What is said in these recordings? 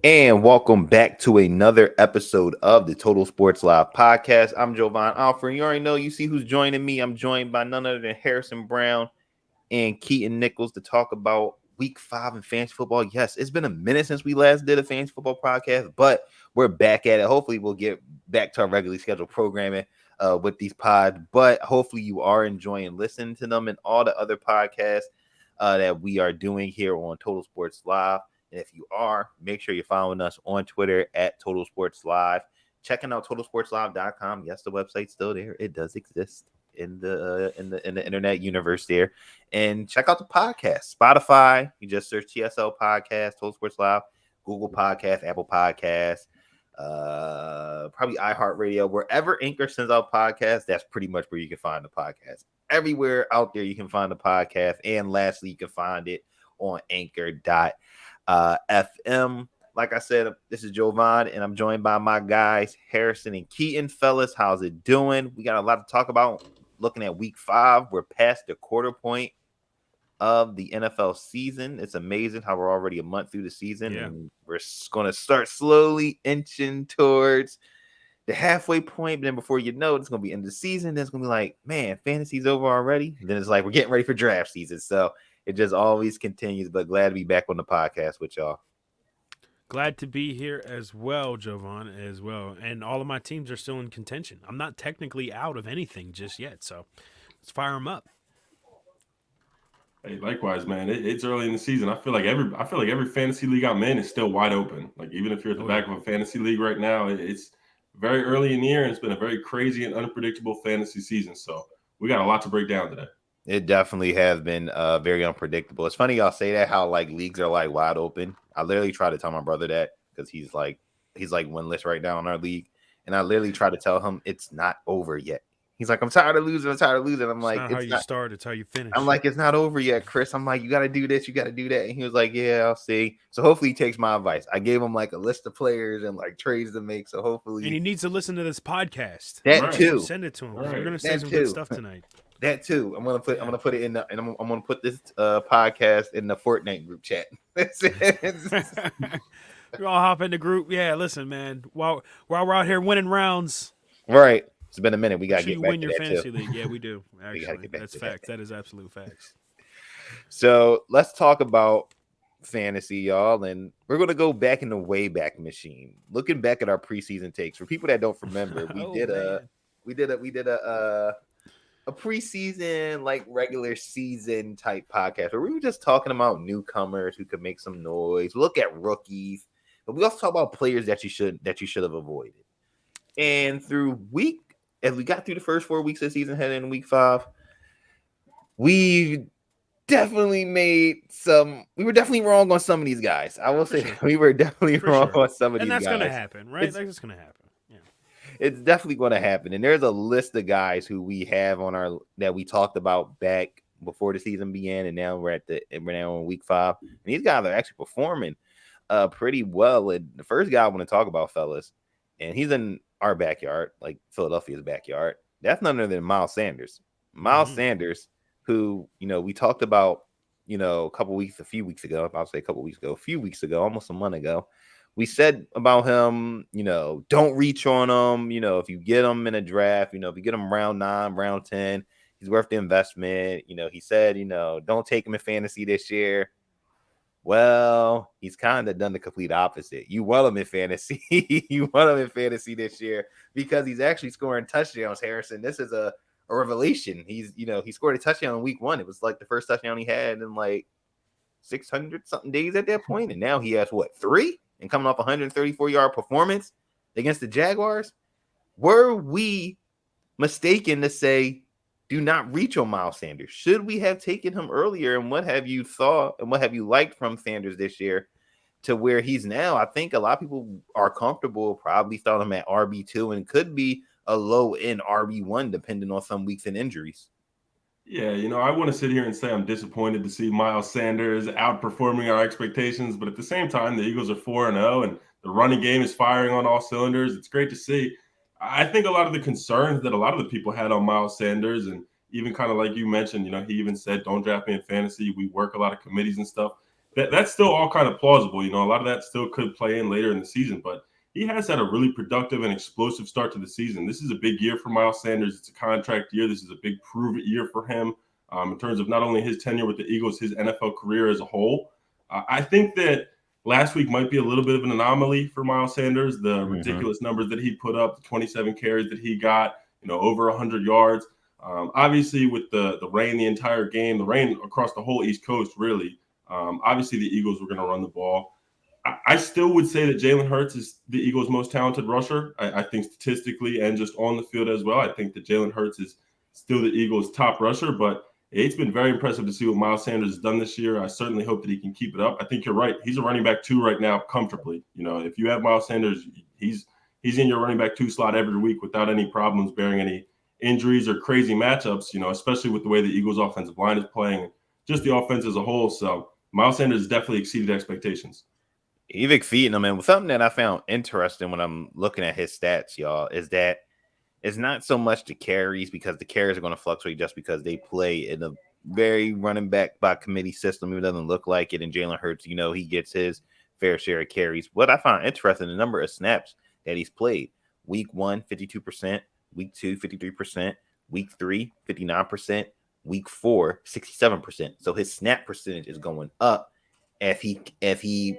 And welcome back to another episode of the Total Sports Live podcast. I'm Jovan Alfred. You already know, you see who's joining me. I'm joined by none other than Harrison Brown and Keaton Nichols to talk about week 5 in fantasy football. Yes, it's been a minute since we last did a fantasy football podcast, but we're back at it. Hopefully, we'll get back to our regularly scheduled programming with these pods, but hopefully you are enjoying listening to them and all the other podcasts that we are doing here on Total Sports Live. And if you are, make sure you're following us on Twitter at Total Sports Live. Checking out totalsportslive.com. Yes, the website's still there. It does exist in the internet universe there. And check out the podcast. Spotify. You just search TSL Podcast, Total Sports Live, Google Podcast, Apple Podcast, probably iHeartRadio. Wherever Anchor sends out podcasts, that's pretty much where you can find the podcast. Everywhere out there you can find the podcast. And lastly, you can find it on Anchor.fm. Like I said, this is Jovan, and I'm joined by my guys, Harrison and Keaton. Fellas, how's it doing? We got a lot to talk about. Looking at week 5, we're past the quarter point of the NFL season. It's amazing how we're already a month through the season, and we're going to start slowly inching towards the halfway point. But then before you know it, it's going to be end of the season. Then it's going to be like, man, fantasy's over already. And then it's like we're getting ready for draft season. So it just always continues. But glad to be back on the podcast with y'all. Glad to be here as well, Jovan, as well. And all of my teams are still in contention. I'm not technically out of anything just yet, so let's fire them up. Hey, likewise, man. It's early in the season. I feel like every fantasy league I'm in is still wide open. Like even if you're at the back of a fantasy league right now, it's very early in the year, and it's been a very crazy and unpredictable fantasy season. So we got a lot to break down today. It definitely has been very unpredictable. It's funny y'all say that, how like leagues are like wide open. I literally try to tell my brother that because he's like winless right now in our league, and I literally try to tell him it's not over yet. He's like, I'm tired of losing. I'm like, it's not how you start, it's how you finish. I'm like, it's not over yet, Chris. I'm like, you got to do this, you got to do that. And he was like, yeah, I'll see. So hopefully he takes my advice. I gave him like a list of players and like trades to make. So hopefully, and he needs to listen to this podcast. That too. Send it to him. Right. We're gonna say some good stuff tonight. That too. I'm gonna put it in the, and I'm gonna put this podcast in the Fortnite group chat. That's it. We all hop in the group. Yeah, listen, man. While we're out here winning rounds, right? It's been a minute. We gotta get back you win to your that fantasy too. league. Yeah, we do. Actually, that's facts. That is absolute facts. So let's talk about fantasy, y'all, and we're gonna go back in the Wayback Machine. Looking back at our preseason takes, for people that don't remember, we did a preseason, like regular season type podcast where we were just talking about newcomers who could make some noise, look at rookies, but we also talk about players that you should have avoided. And as we got through the first 4 weeks of the season, heading in week 5, we definitely we were definitely wrong on some of these guys. I will say we were definitely wrong on some of these guys. And that's going to happen, right? That's going to happen. It's definitely going to happen. And there's a list of guys who we have on that we talked about back before the season began. And now we're now in week 5. And these guys are actually performing pretty well. And the first guy I want to talk about, fellas, and he's in our backyard, like Philadelphia's backyard. That's none other than Miles Sanders. Miles Sanders, who, we talked about, a few weeks ago, almost a month ago. We said about him, don't reach on him. If you get him in a draft, if you get him round 9, round 10, he's worth the investment. He said, don't take him in fantasy this year. Well, he's kind of done the complete opposite. You want him in fantasy. You want him in fantasy this year because he's actually scoring touchdowns, Harrison. This is a revelation. He scored a touchdown in week 1. It was like the first touchdown he had in like 600 something days at that point. And now he has 3? And coming off 134-yard performance against the Jaguars. Were we mistaken to say, do not reach on Miles Sanders? Should we have taken him earlier? And what have you thought and what have you liked from Sanders this year to where he's now? I think a lot of people are comfortable, probably thought him at RB2 and could be a low-end RB1 depending on some weeks and injuries. Yeah, I want to sit here and say I'm disappointed to see Miles Sanders outperforming our expectations, but at the same time, the Eagles are 4-0 and the running game is firing on all cylinders. It's great to see. I think a lot of the concerns that a lot of the people had on Miles Sanders, and even kind of like you mentioned, he even said, don't draft me in fantasy. We work a lot of committees and stuff. that's still all kind of plausible. A lot of that still could play in later in the season, but he has had a really productive and explosive start to the season. This is a big year for Miles Sanders. It's a contract year. This is a big prove-it year for him in terms of not only his tenure with the Eagles, his NFL career as a whole. I think that last week might be a little bit of an anomaly for Miles Sanders. The ridiculous numbers that he put up, the 27 carries that he got, over 100 yards. Obviously, with the rain the entire game, the rain across the whole East Coast, really, obviously the Eagles were going to run the ball. I still would say that Jalen Hurts is the Eagles' most talented rusher. I think statistically and just on the field as well. I think that Jalen Hurts is still the Eagles' top rusher, but it's been very impressive to see what Miles Sanders has done this year. I certainly hope that he can keep it up. I think you're right. He's a running back 2 right now comfortably. If you have Miles Sanders, he's in your running back 2 slot every week without any problems, bearing any injuries or crazy matchups, especially with the way the Eagles' offensive line is playing, just the offense as a whole. So Miles Sanders has definitely exceeded expectations. He's exceeding them. And something that I found interesting when I'm looking at his stats, y'all, is that it's not so much the carries, because the carries are going to fluctuate just because they play in a very running back by committee system. It doesn't look like it. And Jalen Hurts, he gets his fair share of carries. What I found interesting, the number of snaps that he's played. Week 1, 52%. Week 2, 53%. Week 3, 59%. Week 4, 67%. So his snap percentage is going up if he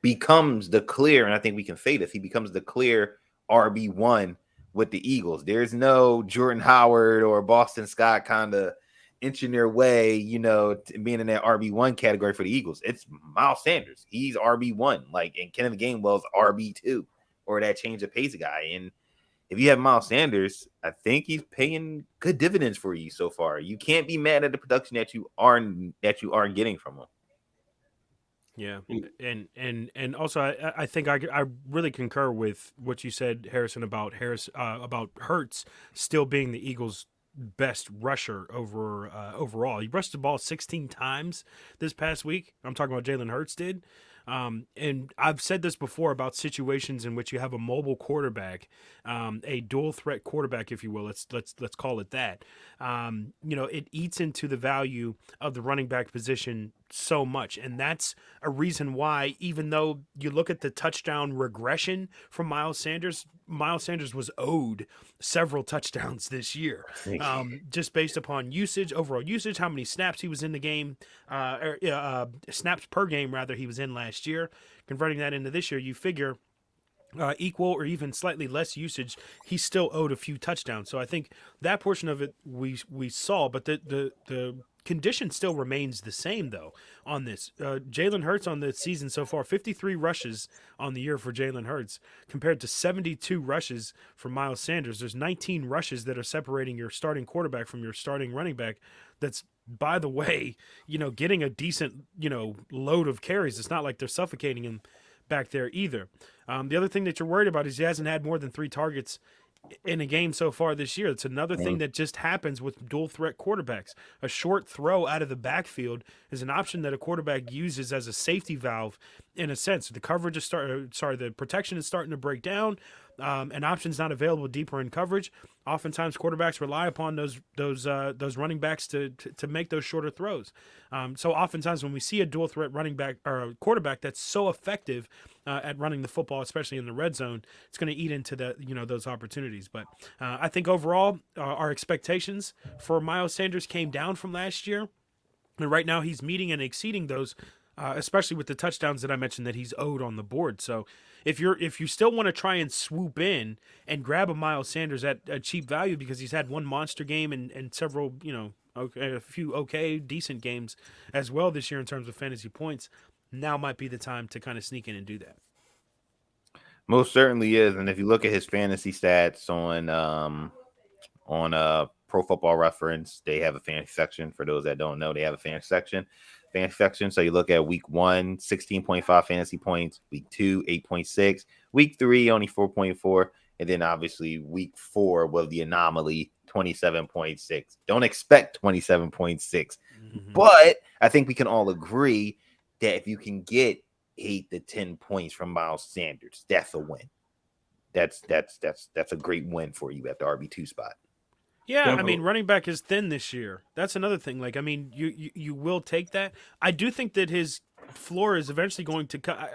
becomes the clear, and I think we can say this, he becomes the clear RB1 with the Eagles. There's no Jordan Howard or Boston Scott kind of inching their way, being in that RB1 category for the Eagles. It's Miles Sanders. He's RB1, and Kenneth Gainwell's RB2, or that change of pace guy. And if you have Miles Sanders, I think he's paying good dividends for you so far. You can't be mad at the production that you are getting from him. Yeah, and also I think I really concur with what you said, Harrison, about Hurts still being the Eagles' best rusher overall. He rushed the ball 16 times this past week. I'm talking about Jalen Hurts did. And I've said this before about situations in which you have a mobile quarterback, a dual threat quarterback, if you will. Let's call it that. It eats into the value of the running back position so much, and that's a reason why, even though you look at the touchdown regression from Miles Sanders was owed several touchdowns this year, just based upon overall usage, how many snaps he was in the game, snaps per game rather he was in last year. Converting that into this year, you figure equal or even slightly less usage, he still owed a few touchdowns. So I think that portion of it we saw, but the condition still remains the same, though, on this. Jalen Hurts on the season so far, 53 rushes on the year for Jalen Hurts compared to 72 rushes for Miles Sanders. There's 19 rushes that are separating your starting quarterback from your starting running back. That's, by the way, getting a decent, load of carries. It's not like they're suffocating him back there either. The other thing that you're worried about is he hasn't had more than 3 targets in a game so far this year. It's another thing that just happens with dual threat quarterbacks. A short throw out of the backfield is an option that a quarterback uses as a safety valve in a sense. The coverage is the protection is starting to break down. An option's not available deeper in coverage. Oftentimes quarterbacks rely upon those running backs to make those shorter throws. So oftentimes when we see a dual threat running back or a quarterback that's so effective at running the football, especially in the red zone, it's going to eat into those opportunities. But I think overall our expectations for Miles Sanders came down from last year, and right now he's meeting and exceeding those, especially with the touchdowns that I mentioned that he's owed on the board. So if you still want to try and swoop in and grab a Miles Sanders at a cheap value because he's had one monster game and several, a few decent games as well this year in terms of fantasy points, now might be the time to kind of sneak in and do that. Most certainly is. And if you look at his fantasy stats on Pro Football Reference, they have a fantasy section. For those that don't know, they have a fantasy section. So you look at week 1, 16.5 fantasy points, week 2, 8.6, week 3, only 4.4, and then obviously week 4 was the anomaly, 27.6. Don't expect 27.6, but I think we can all agree that if you can get 8 to 10 points from Miles Sanders, that's a win. That's a great win for you at the RB2 spot. Yeah, Definitely. I mean, running back is thin this year. That's another thing. Like, I mean, you will take that. I do think that his floor is eventually going to cut.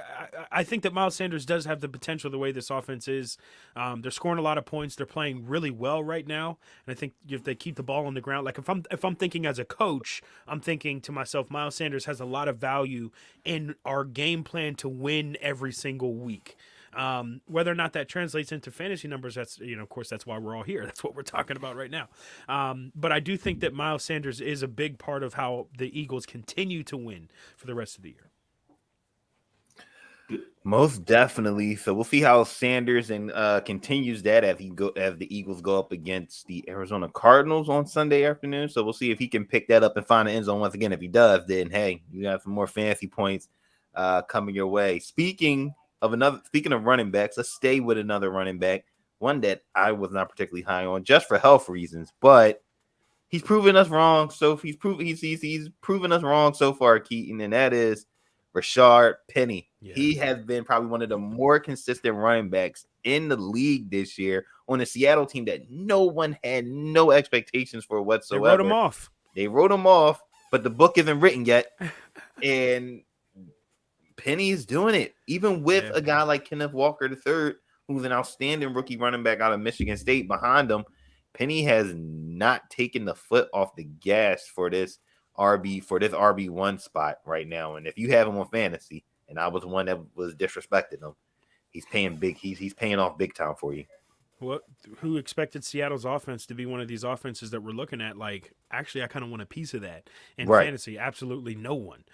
I think that Miles Sanders does have the potential the way this offense is. They're scoring a lot of points. They're playing really well right now, and I think if they keep the ball on the ground, like if I'm thinking as a coach, I'm thinking to myself, Miles Sanders has a lot of value in our game plan to win every single week. Whether or not that translates into fantasy numbers, that's, of course, that's why we're all here. That's what we're talking about right now. But I do think that Miles Sanders is a big part of how the Eagles continue to win for the rest of the year. Most definitely. So we'll see how Sanders and continues that as the Eagles go up against the Arizona Cardinals on Sunday afternoon. So we'll see if he can pick that up and find the end zone once again. If he does, then hey, you got some more fantasy points coming your way. Speaking of running backs, let's stay with another running back, one that I was not particularly high on just for health reasons, but he's proven us wrong. So he's proven us wrong so far, Keaton, and that is Rashad Penny. Yeah. He has been probably one of the more consistent running backs in the league this year on a Seattle team that no one had no expectations for whatsoever. They wrote him off, but the book isn't written yet. And Penny is doing it, even with a guy like Kenneth Walker III, who's an outstanding rookie running back out of Michigan State behind him. Penny has not taken the foot off the gas for this RB1 spot right now. And if you have him on fantasy, and I was one that was disrespecting him, he's paying big. He's paying off big time for you. Who expected Seattle's offense to be one of these offenses that we're looking at? Like, actually, I kind of want a piece of that in fantasy. Absolutely no one.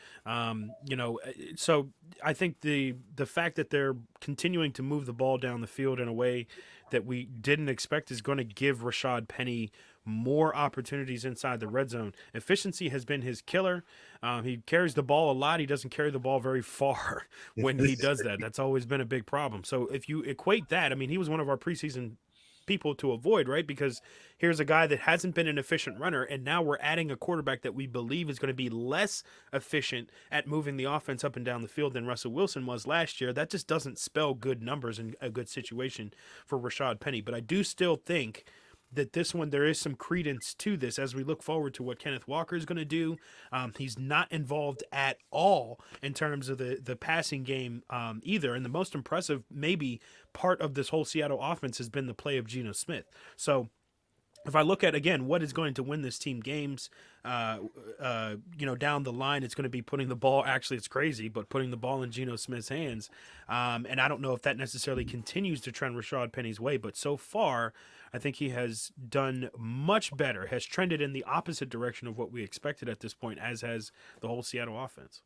So I think the fact that they're continuing to move the ball down the field in a way that we didn't expect is going to give Rashad Penny more opportunities inside the red zone. Efficiency has been his killer. He carries the ball a lot. He doesn't carry the ball very far when he does that. That's always been a big problem. So if you equate that, I mean, he was one of our preseason people to avoid, right? Because here's a guy that hasn't been an efficient runner, and now we're adding a quarterback that we believe is going to be less efficient at moving the offense up and down the field than Russell Wilson was last year. That just doesn't spell good numbers and a good situation for Rashad Penny. But I do still think that this one, there is some credence to this as we look forward to what Kenneth Walker is going to do. He's not involved at all in terms of the passing game either. And the most impressive maybe part of this whole Seattle offense has been the play of Geno Smith. So if I look at, again, what is going to win this team games, down the line, it's going to be putting the ball, actually it's crazy, but putting the ball in Geno Smith's hands. And I don't know if that necessarily continues to trend Rashad Penny's way, but so far, I think he has done much better, has trended in the opposite direction of what we expected at this point, as has the whole Seattle offense.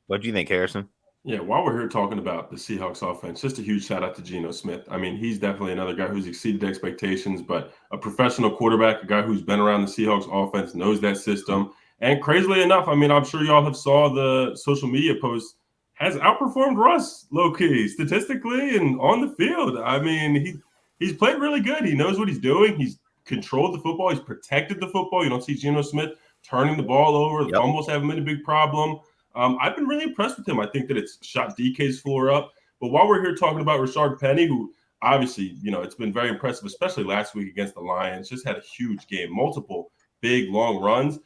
What do you think, Harrison? Yeah, while we're here talking about the Seahawks offense, just a huge shout out to Geno Smith. I mean, he's definitely another guy who's exceeded expectations, but a professional quarterback, a guy who's been around the Seahawks offense, knows that system. And crazily enough, I mean, I'm sure y'all have saw the social media posts, has outperformed Russ low-key, statistically and on the field. I mean, he's played really good. He knows what he's doing. He's controlled the football. He's protected the football. You don't see Geno Smith turning the ball over. The fumbles haven't been a big problem. I've been really impressed with him. I think that it's shot DK's floor up. But while we're here talking about Rashad Penny, who obviously, it's been very impressive, especially last week against the Lions, just had a huge game, multiple big, long runs.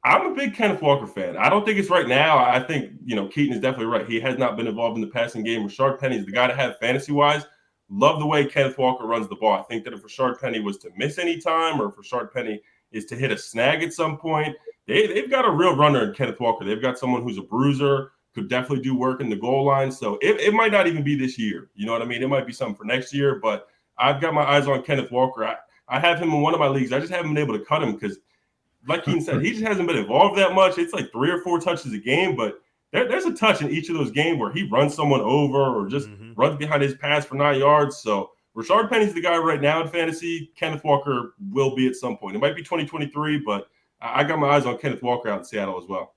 I'm a big Kenneth Walker fan. I don't think it's right now. I think, Keaton is definitely right. He has not been involved in the passing game. Rashad Penny is the guy to have fantasy-wise. Love the way Kenneth Walker runs the ball. I think that if Rashad Penny was to miss any time, or if Rashad Penny is to hit a snag at some point, they've got a real runner in Kenneth Walker. They've got someone who's a bruiser, could definitely do work in the goal line. So it might not even be this year. You know what I mean? It might be something for next year, but I've got my eyes on Kenneth Walker. I have him in one of my leagues. I just haven't been able to cut him because, like Keaton said, he just hasn't been involved that much. It's like 3 or 4 touches a game, but there's a touch in each of those games where he runs someone over or just runs behind his pass for 9 yards. So Rashad Penny's the guy right now in fantasy. Kenneth Walker will be at some point. It might be 2023, but I got my eyes on Kenneth Walker out in Seattle as well.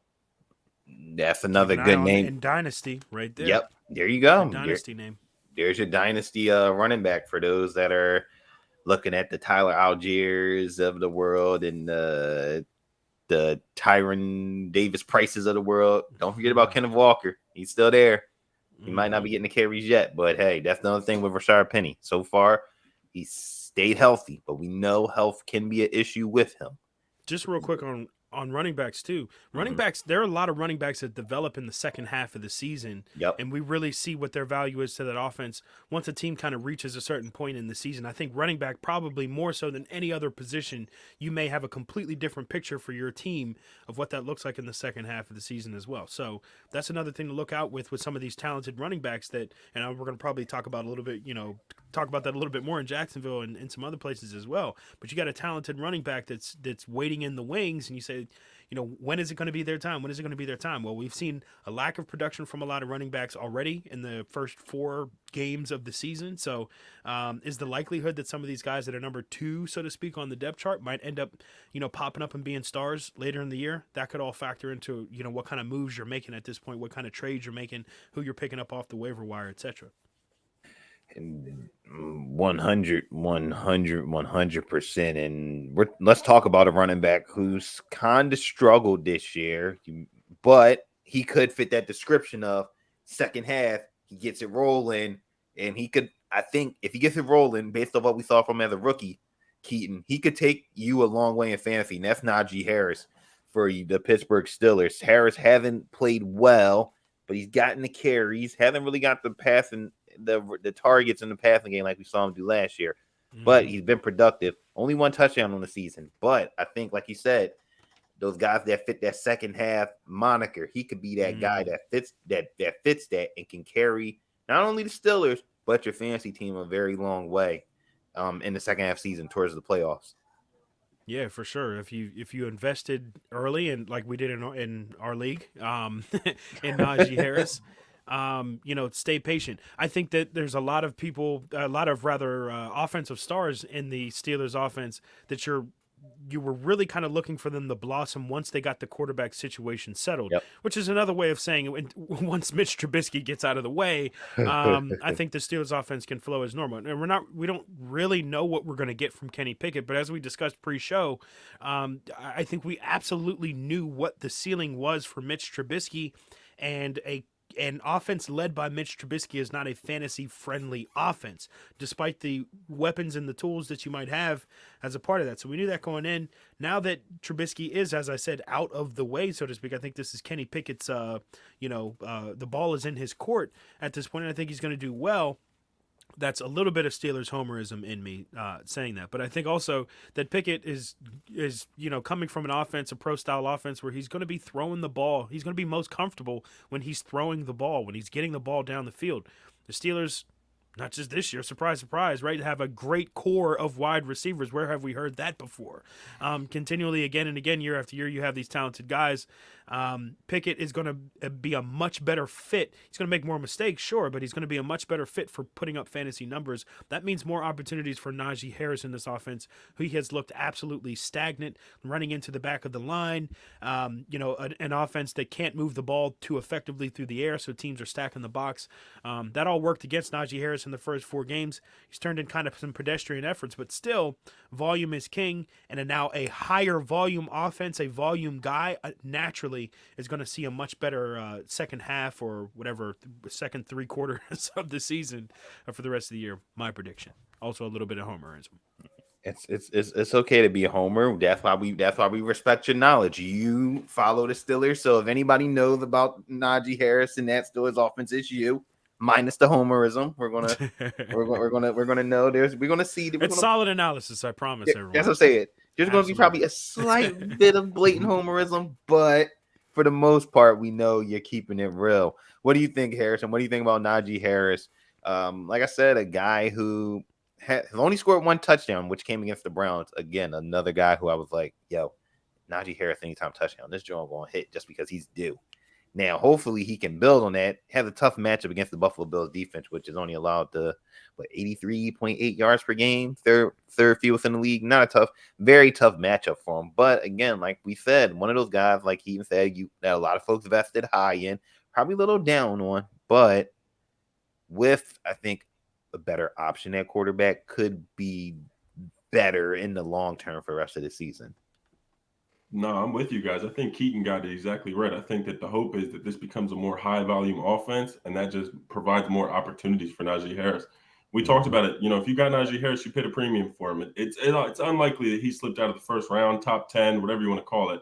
That's another good name. In Dynasty right there. Yep. There you go. Dynasty name. There's your Dynasty running back for those that are looking at the Tyler Algiers of the world and the Tyron Davis Prices of the world. Don't forget about Kenneth Walker. He's still there. He might not be getting the carries yet, but hey, that's another thing with Rashad Penny. So far, he's stayed healthy, but we know health can be an issue with him. Just real quick on running backs too. Running backs, there are a lot of running backs that develop in the second half of the season. Yep. And we really see what their value is to that offense once a team kind of reaches a certain point in the season. I think running back probably more so than any other position, you may have a completely different picture for your team of what that looks like in the second half of the season as well. So that's another thing to look out with some of these talented running backs that, and we're going to probably talk about a little bit, talk about that a little bit more in Jacksonville and in some other places as well. But you got a talented running back that's waiting in the wings, and you say, when is it going to be their time? When is it going to be their time? Well, we've seen a lack of production from a lot of running backs already in the first 4 games of the season. So is the likelihood that some of these guys that are number 2, so to speak, on the depth chart might end up, popping up and being stars later in the year? That could all factor into, what kind of moves you're making at this point, what kind of trades you're making, who you're picking up off the waiver wire, etc. And 100%. And let's talk about a running back who's kind of struggled this year, but he could fit that description of second half. He gets it rolling, and he could, I think, if he gets it rolling, based on what we saw from as a rookie, Keaton, he could take you a long way in fantasy. And that's Najee Harris for the Pittsburgh Steelers. Harris hasn't played well, but he's gotten the carries, hasn't really got the passing, the targets in the passing game like we saw him do last year. But he's been productive. Only 1 touchdown on the season. But I think, like you said, those guys that fit that second half moniker, he could be that guy that fits that and can carry not only the Steelers, but your fantasy team a very long way in the second half season towards the playoffs. Yeah, for sure. If you invested early, and like we did in our league, in Najee Harris, stay patient. I think that there's a lot of people, offensive stars in the Steelers offense that you were really kind of looking for them to blossom once they got the quarterback situation settled, which is another way of saying once Mitch Trubisky gets out of the way, I think the Steelers offense can flow as normal. And we don't really know what we're going to get from Kenny Pickett, but as we discussed pre-show, I think we absolutely knew what the ceiling was for Mitch Trubisky, and an offense led by Mitch Trubisky is not a fantasy-friendly offense, despite the weapons and the tools that you might have as a part of that. So we knew that going in. Now that Trubisky is, as I said, out of the way, so to speak, I think this is Kenny Pickett's, the ball is in his court at this point, and I think he's going to do well. That's a little bit of Steelers homerism in me saying that. But I think also that Pickett is coming from an offense, a pro-style offense, where he's going to be throwing the ball. He's going to be most comfortable when he's throwing the ball, when he's getting the ball down the field. The Steelers, not just this year, surprise, surprise, right, have a great core of wide receivers. Where have we heard that before? Continually, again and again, year after year, you have these talented guys. Pickett is going to be a much better fit. He's going to make more mistakes, sure, but he's going to be a much better fit for putting up fantasy numbers. That means more opportunities for Najee Harris in this offense, who he has looked absolutely stagnant, running into the back of the line. An offense that can't move the ball too effectively through the air, so teams are stacking the box. That all worked against Najee Harris in the first 4 games. He's turned in kind of some pedestrian efforts, but still, volume is king, and now a higher volume offense, a volume guy, naturally is going to see a much better second half or whatever, second 3 quarters of the season for the rest of the year. My prediction. Also a little bit of homerism. It's okay to be a homer. That's why we respect your knowledge. You follow the Steelers, so if anybody knows about Najee Harris and that Steelers offense, it's you. Minus the homerism, we're gonna know. We're gonna see. Solid analysis, I promise. Everyone. That's what I'm saying. There's going to be probably a slight bit of blatant homerism, but for the most part, we know you're keeping it real. What do you think, Harrison? What do you think about Najee Harris? Like I said, a guy who has only scored 1 touchdown, which came against the Browns. Again, another guy who I was like, yo, Najee Harris anytime touchdown. This joint going to hit just because he's due. Now, hopefully he can build on that. Has a tough matchup against the Buffalo Bills defense, which is only allowed to 83.8 yards per game, third fewest in the league. Very tough matchup for him. But again, like we said, one of those guys, like he even said, that a lot of folks vested high in, probably a little down on, but with, I think, a better option at quarterback could be better in the long term for the rest of the season. No, I'm with you guys. I think Keaton got it exactly right. I think that the hope is that this becomes a more high volume offense, and that just provides more opportunities for Najee Harris. We talked about it. If you got Najee Harris, you paid a premium for him. It's unlikely that he slipped out of the first round, top 10, whatever you want to call it.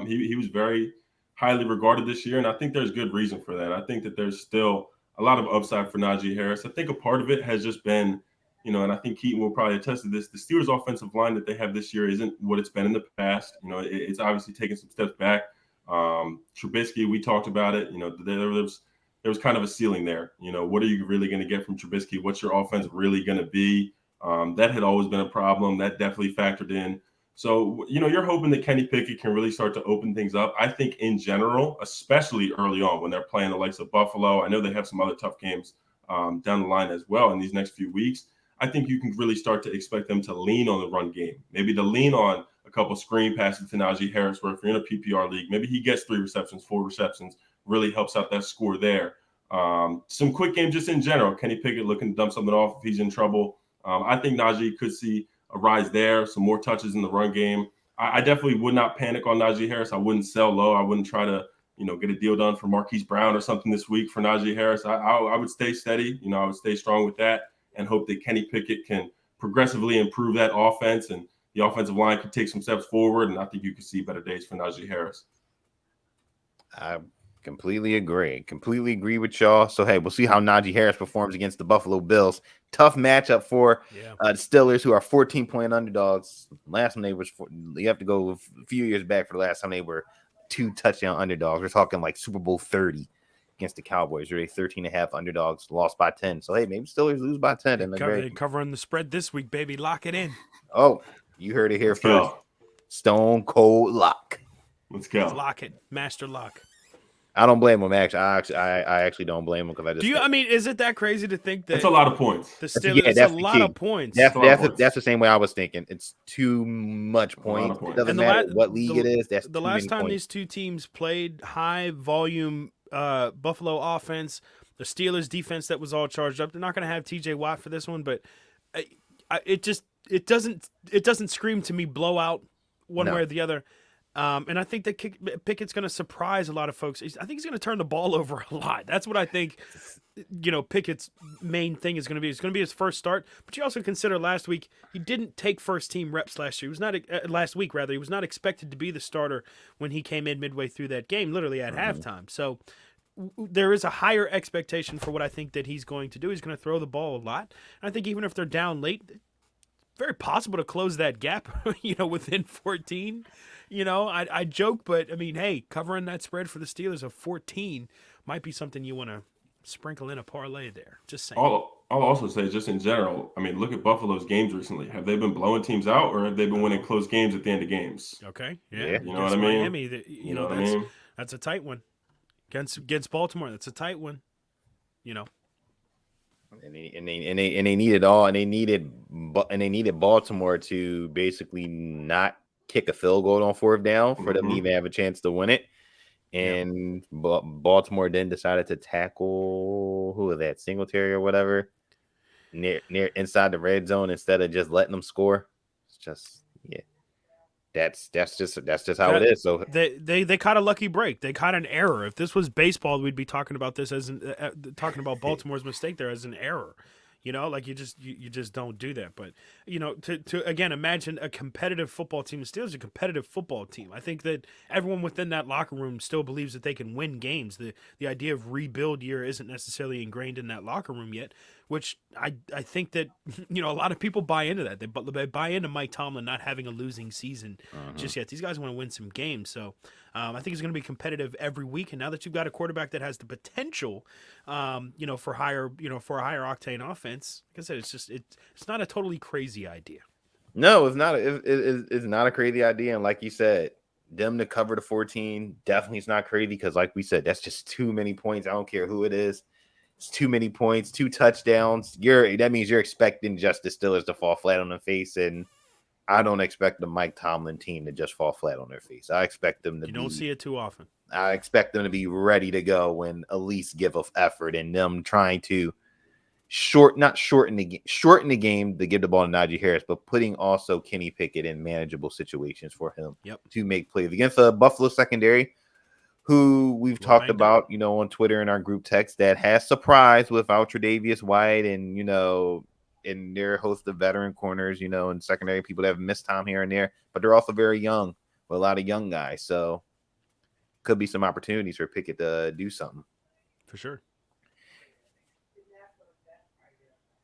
He was very highly regarded this year, and I think there's good reason for that. I think that there's still a lot of upside for Najee Harris. I think a part of it has just been, and I think Keaton will probably attest to this, the Steelers' offensive line that they have this year isn't what it's been in the past. It's obviously taken some steps back. Trubisky, we talked about it. There was kind of a ceiling there. What are you really going to get from Trubisky? What's your offense really going to be? That had always been a problem. That definitely factored in. So, you're hoping that Kenny Pickett can really start to open things up. I think in general, especially early on when they're playing the likes of Buffalo, I know they have some other tough games down the line as well in these next few weeks. I think you can really start to expect them to lean on the run game, maybe to lean on a couple screen passes to Najee Harris, where if you're in a PPR league, maybe he gets 3 receptions, 4 receptions, really helps out that score there. Some quick games just in general. Kenny Pickett looking to dump something off if he's in trouble. I think Najee could see a rise there, some more touches in the run game. I definitely would not panic on Najee Harris. I wouldn't sell low. I wouldn't try to, get a deal done for Marquise Brown or something this week for Najee Harris. I would stay steady. I would stay strong with that and hope that Kenny Pickett can progressively improve that offense and the offensive line can take some steps forward. And I think you can see better days for Najee Harris. I completely agree with y'all. So, hey, we'll see how Najee Harris performs against the Buffalo Bills. Tough matchup for the Steelers, who are 14-point underdogs. Last time they was, you have to go a few years back for the last time they were 2-touchdown underdogs. We're talking like Super Bowl 30 against the Cowboys. They're 13.5 underdogs, lost by 10. So, hey, maybe Steelers lose by 10. And covering the spread this week, baby. Lock it in. Oh, you heard it here first. Stone cold lock. Let's go. Lock it. Master lock. I don't blame him. Actually, I actually don't blame him because I just. Is it that crazy to think that it's a lot of points? The Steelers, that's a lot of points. That's the same way I was thinking. It's too much points. It doesn't matter what league it is. That's the last time these two teams played high volume Buffalo offense. The Steelers defense that was all charged up. They're not going to have T.J. Watt for this one, but it doesn't scream to me blowout one way or the other. And I think that Pickett's going to surprise a lot of folks. I think he's going to turn the ball over a lot. That's what I think, Pickett's main thing is going to be. It's going to be his first start. But you also consider last week, he didn't take first-team reps last year. He was not last week, rather. He was not expected to be the starter when he came in midway through that game, literally at halftime. So there is a higher expectation for what I think that he's going to do. He's going to throw the ball a lot. And I think even if they're down late, very possible to close that gap, within 14. I joke, but I mean, hey, covering that spread for the Steelers of 14 might be something you want to sprinkle in a parlay there. Just saying. I'll also say, just in general, I mean, look at Buffalo's games recently. Have they been blowing teams out, or have they been winning close games at the end of games? Okay, yeah. You know what I mean? Miami, that's a tight one. Against Baltimore, that's a tight one. And they needed all, and they needed Baltimore to basically not kick a field goal on 4th down for them to even have a chance to win it. And Baltimore then decided to tackle, who was that, Singletary or whatever, near inside the red zone instead of just letting them score. It's just that's just how it is. So they caught a lucky break. They caught an error. If this was baseball, we'd be talking about this as talking about Baltimore's mistake there as an error. Like you just don't do that. But to again imagine a competitive football team. The Steelers are a competitive football team. I think that everyone within that locker room still believes that they can win games. The idea of rebuild year isn't necessarily ingrained in that locker room yet, which I think that a lot of people buy into that. They buy into Mike Tomlin not having a losing season just yet. These guys want to win some games, so I think it's going to be competitive every week. And now that you've got a quarterback that has the potential, for a higher octane offense, like I said, it's not a totally crazy idea. No, it's not. It's not a crazy idea, and like you said, them to cover the 14 definitely is not crazy because, like we said, that's just too many points. I don't care who it is. It's too many points, 2 touchdowns. That means you're expecting just the Steelers to fall flat on their face, and I don't expect the Mike Tomlin team to just fall flat on their face. I expect them to. You don't see it too often. I expect them to be ready to go and at least give of effort, and them trying to shorten the game to give the ball to Najee Harris, but putting also Kenny Pickett in manageable situations for him to make plays against the Buffalo secondary, who we've talked about, on Twitter and our group text that has surprised without Tre'Davious White and, and their host of veteran corners, and secondary people that have missed time here and there, but they're also very young with a lot of young guys. So could be some opportunities for Pickett to do something. For sure.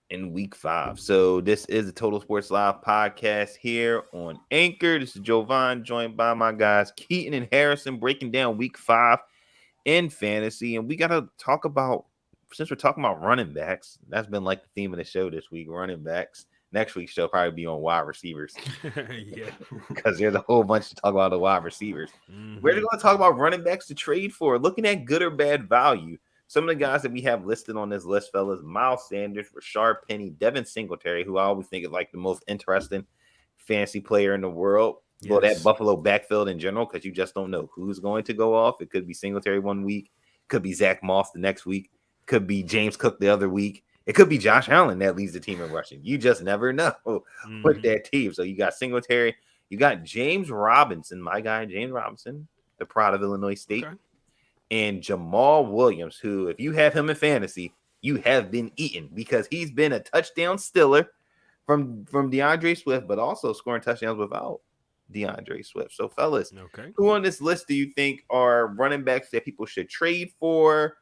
In week 5. So this is the Total Sports Live podcast here on Anchor. This is Jovan, joined by my guys Keaton and Harrison, breaking down week 5 in fantasy. And we got to talk about, since we're talking about running backs, that's been like the theme of the show this week, running backs. Next week's show probably be on wide receivers. Yeah. Because there's a whole bunch to talk about the wide receivers. Mm-hmm. We're going to talk about running backs to trade for, looking at good or bad value. Some of the guys that we have listed on this list, fellas: Miles Sanders, Rashad Penny, Devin Singletary, who I always think is like the most interesting fantasy player in the world. Yes. Well, that Buffalo backfield in general, because you just don't know who's going to go off. It could be Singletary one week, could be Zach Moss the next week, could be James Cook the other week. It could be Josh Allen that leads the team in rushing. You just never know with that team. So you got Singletary, you got James Robinson, my guy, James Robinson, the pride of Illinois State. Okay. And Jamal Williams, who, if you have him in fantasy, you have been eaten because he's been a touchdown stiller from Deandre Swift, but also scoring touchdowns without Deandre Swift. So, fellas, who on this list do you think are running backs that people should trade for,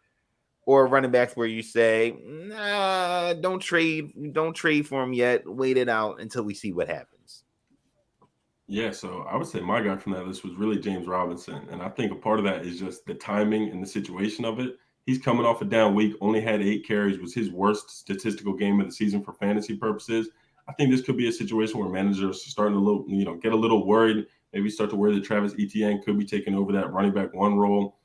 or running backs where you say, nah, don't trade for him yet, wait it out until we see what happens? Yeah, so I would say my guy from that list was really James Robinson. And I think a part of that is just the timing and the situation of it. He's coming off a down week, only had 8 carries, was his worst statistical game of the season for fantasy purposes. I think this could be a situation where managers are starting to get a little worried, maybe start to worry that Travis Etienne could be taking over that running back 1 role.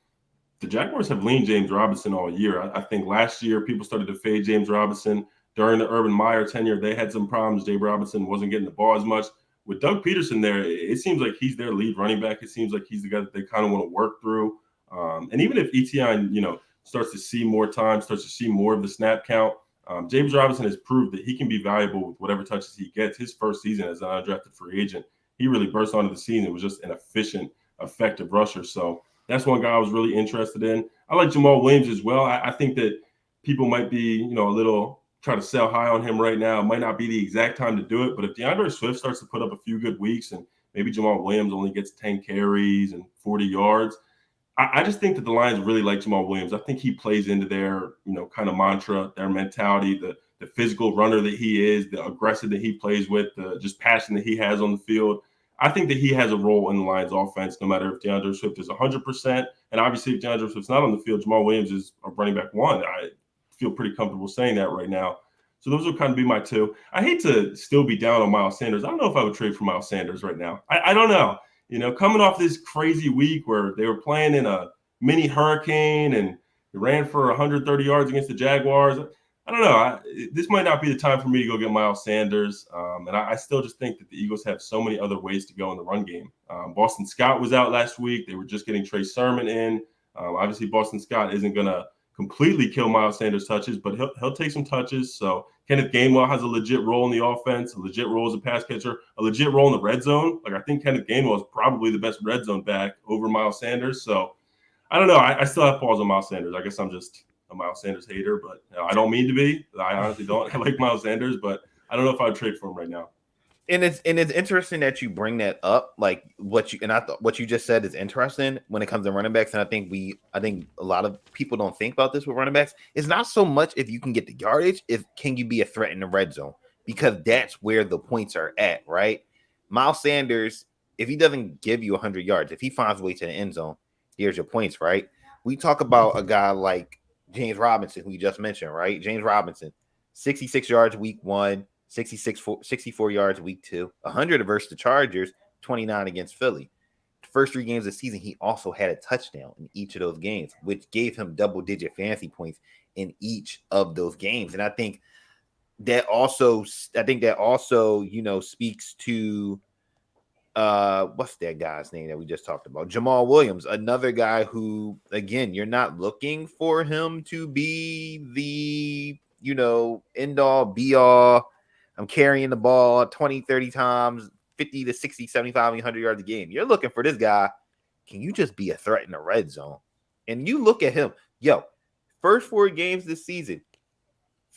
The Jaguars have leaned James Robinson all year. I think last year people started to fade James Robinson. During the Urban Meyer tenure, they had some problems. James Robinson wasn't getting the ball as much. With Doug Peterson there, it seems like he's their lead running back. It seems like he's the guy that they kind of want to work through. And even if Etienne, starts to see more time, starts to see more of the snap count, James Robinson has proved that he can be valuable with whatever touches he gets. His first season as an undrafted free agent, he really burst onto the scene and was just an efficient, effective rusher. So that's one guy I was really interested in. I like Jamal Williams as well. I think that people might be, a little try to sell high on him right now. It might not be the exact time to do it, but if Deandre Swift starts to put up a few good weeks and maybe Jamal Williams only gets 10 carries and 40 yards, I just think that the Lions really like Jamal Williams. I think he plays into their, kind of mantra, their mentality, the physical runner that he is, the aggressive that he plays with, the just passion that he has on the field. I think that he has a role in the Lions offense, no matter if DeAndre Swift is 100%. And obviously, if DeAndre Swift's not on the field, Jamal Williams is a running back 1. I feel pretty comfortable saying that right now. So those would kind of be my 2. I hate to still be down on Miles Sanders. I don't know if I would trade for Miles Sanders right now. I don't know. Coming off this crazy week where they were playing in a mini hurricane and they ran for 130 yards against the Jaguars. I don't know. This might not be the time for me to go get Miles Sanders. And I still just think that the Eagles have so many other ways to go in the run game. Boston Scott was out last week. They were just getting Trey Sermon in. Obviously, Boston Scott isn't going to completely kill Miles Sanders' touches, but he'll take some touches. So Kenneth Gainwell has a legit role in the offense, a legit role as a pass catcher, a legit role in the red zone. Like, I think Kenneth Gainwell is probably the best red zone back over Miles Sanders. So I don't know. I still have pause on Miles Sanders. I guess I'm just a Miles Sanders hater, but I don't mean to be. I honestly don't. I like Miles Sanders, but I don't know if I would trade for him right now. And it's interesting that you bring that up, like what you just said is interesting when it comes to running backs. And I think a lot of people don't think about this with running backs. It's not so much if you can get the yardage, can you be a threat in the red zone, because that's where the points are at, right? Miles Sanders, if he doesn't give you 100 yards, if he finds a way to the end zone, here's your points, right? We talk about a guy like James Robinson, who you just mentioned, right? James Robinson, 66 yards week 1. 64 yards week 2, 100 versus the Chargers, 29 against Philly. The first 3 games of the season, he also had a touchdown in each of those games, which gave him double-digit fantasy points in each of those games. And I think that also, speaks to what's that guy's name that we just talked about? Jamal Williams, another guy who, again, you're not looking for him to be the, end-all, be-all. I'm carrying the ball 20, 30 times, 50 to 60, 75, 100 yards a game. You're looking for this guy. Can you just be a threat in the red zone? And you look at him, first 4 games this season,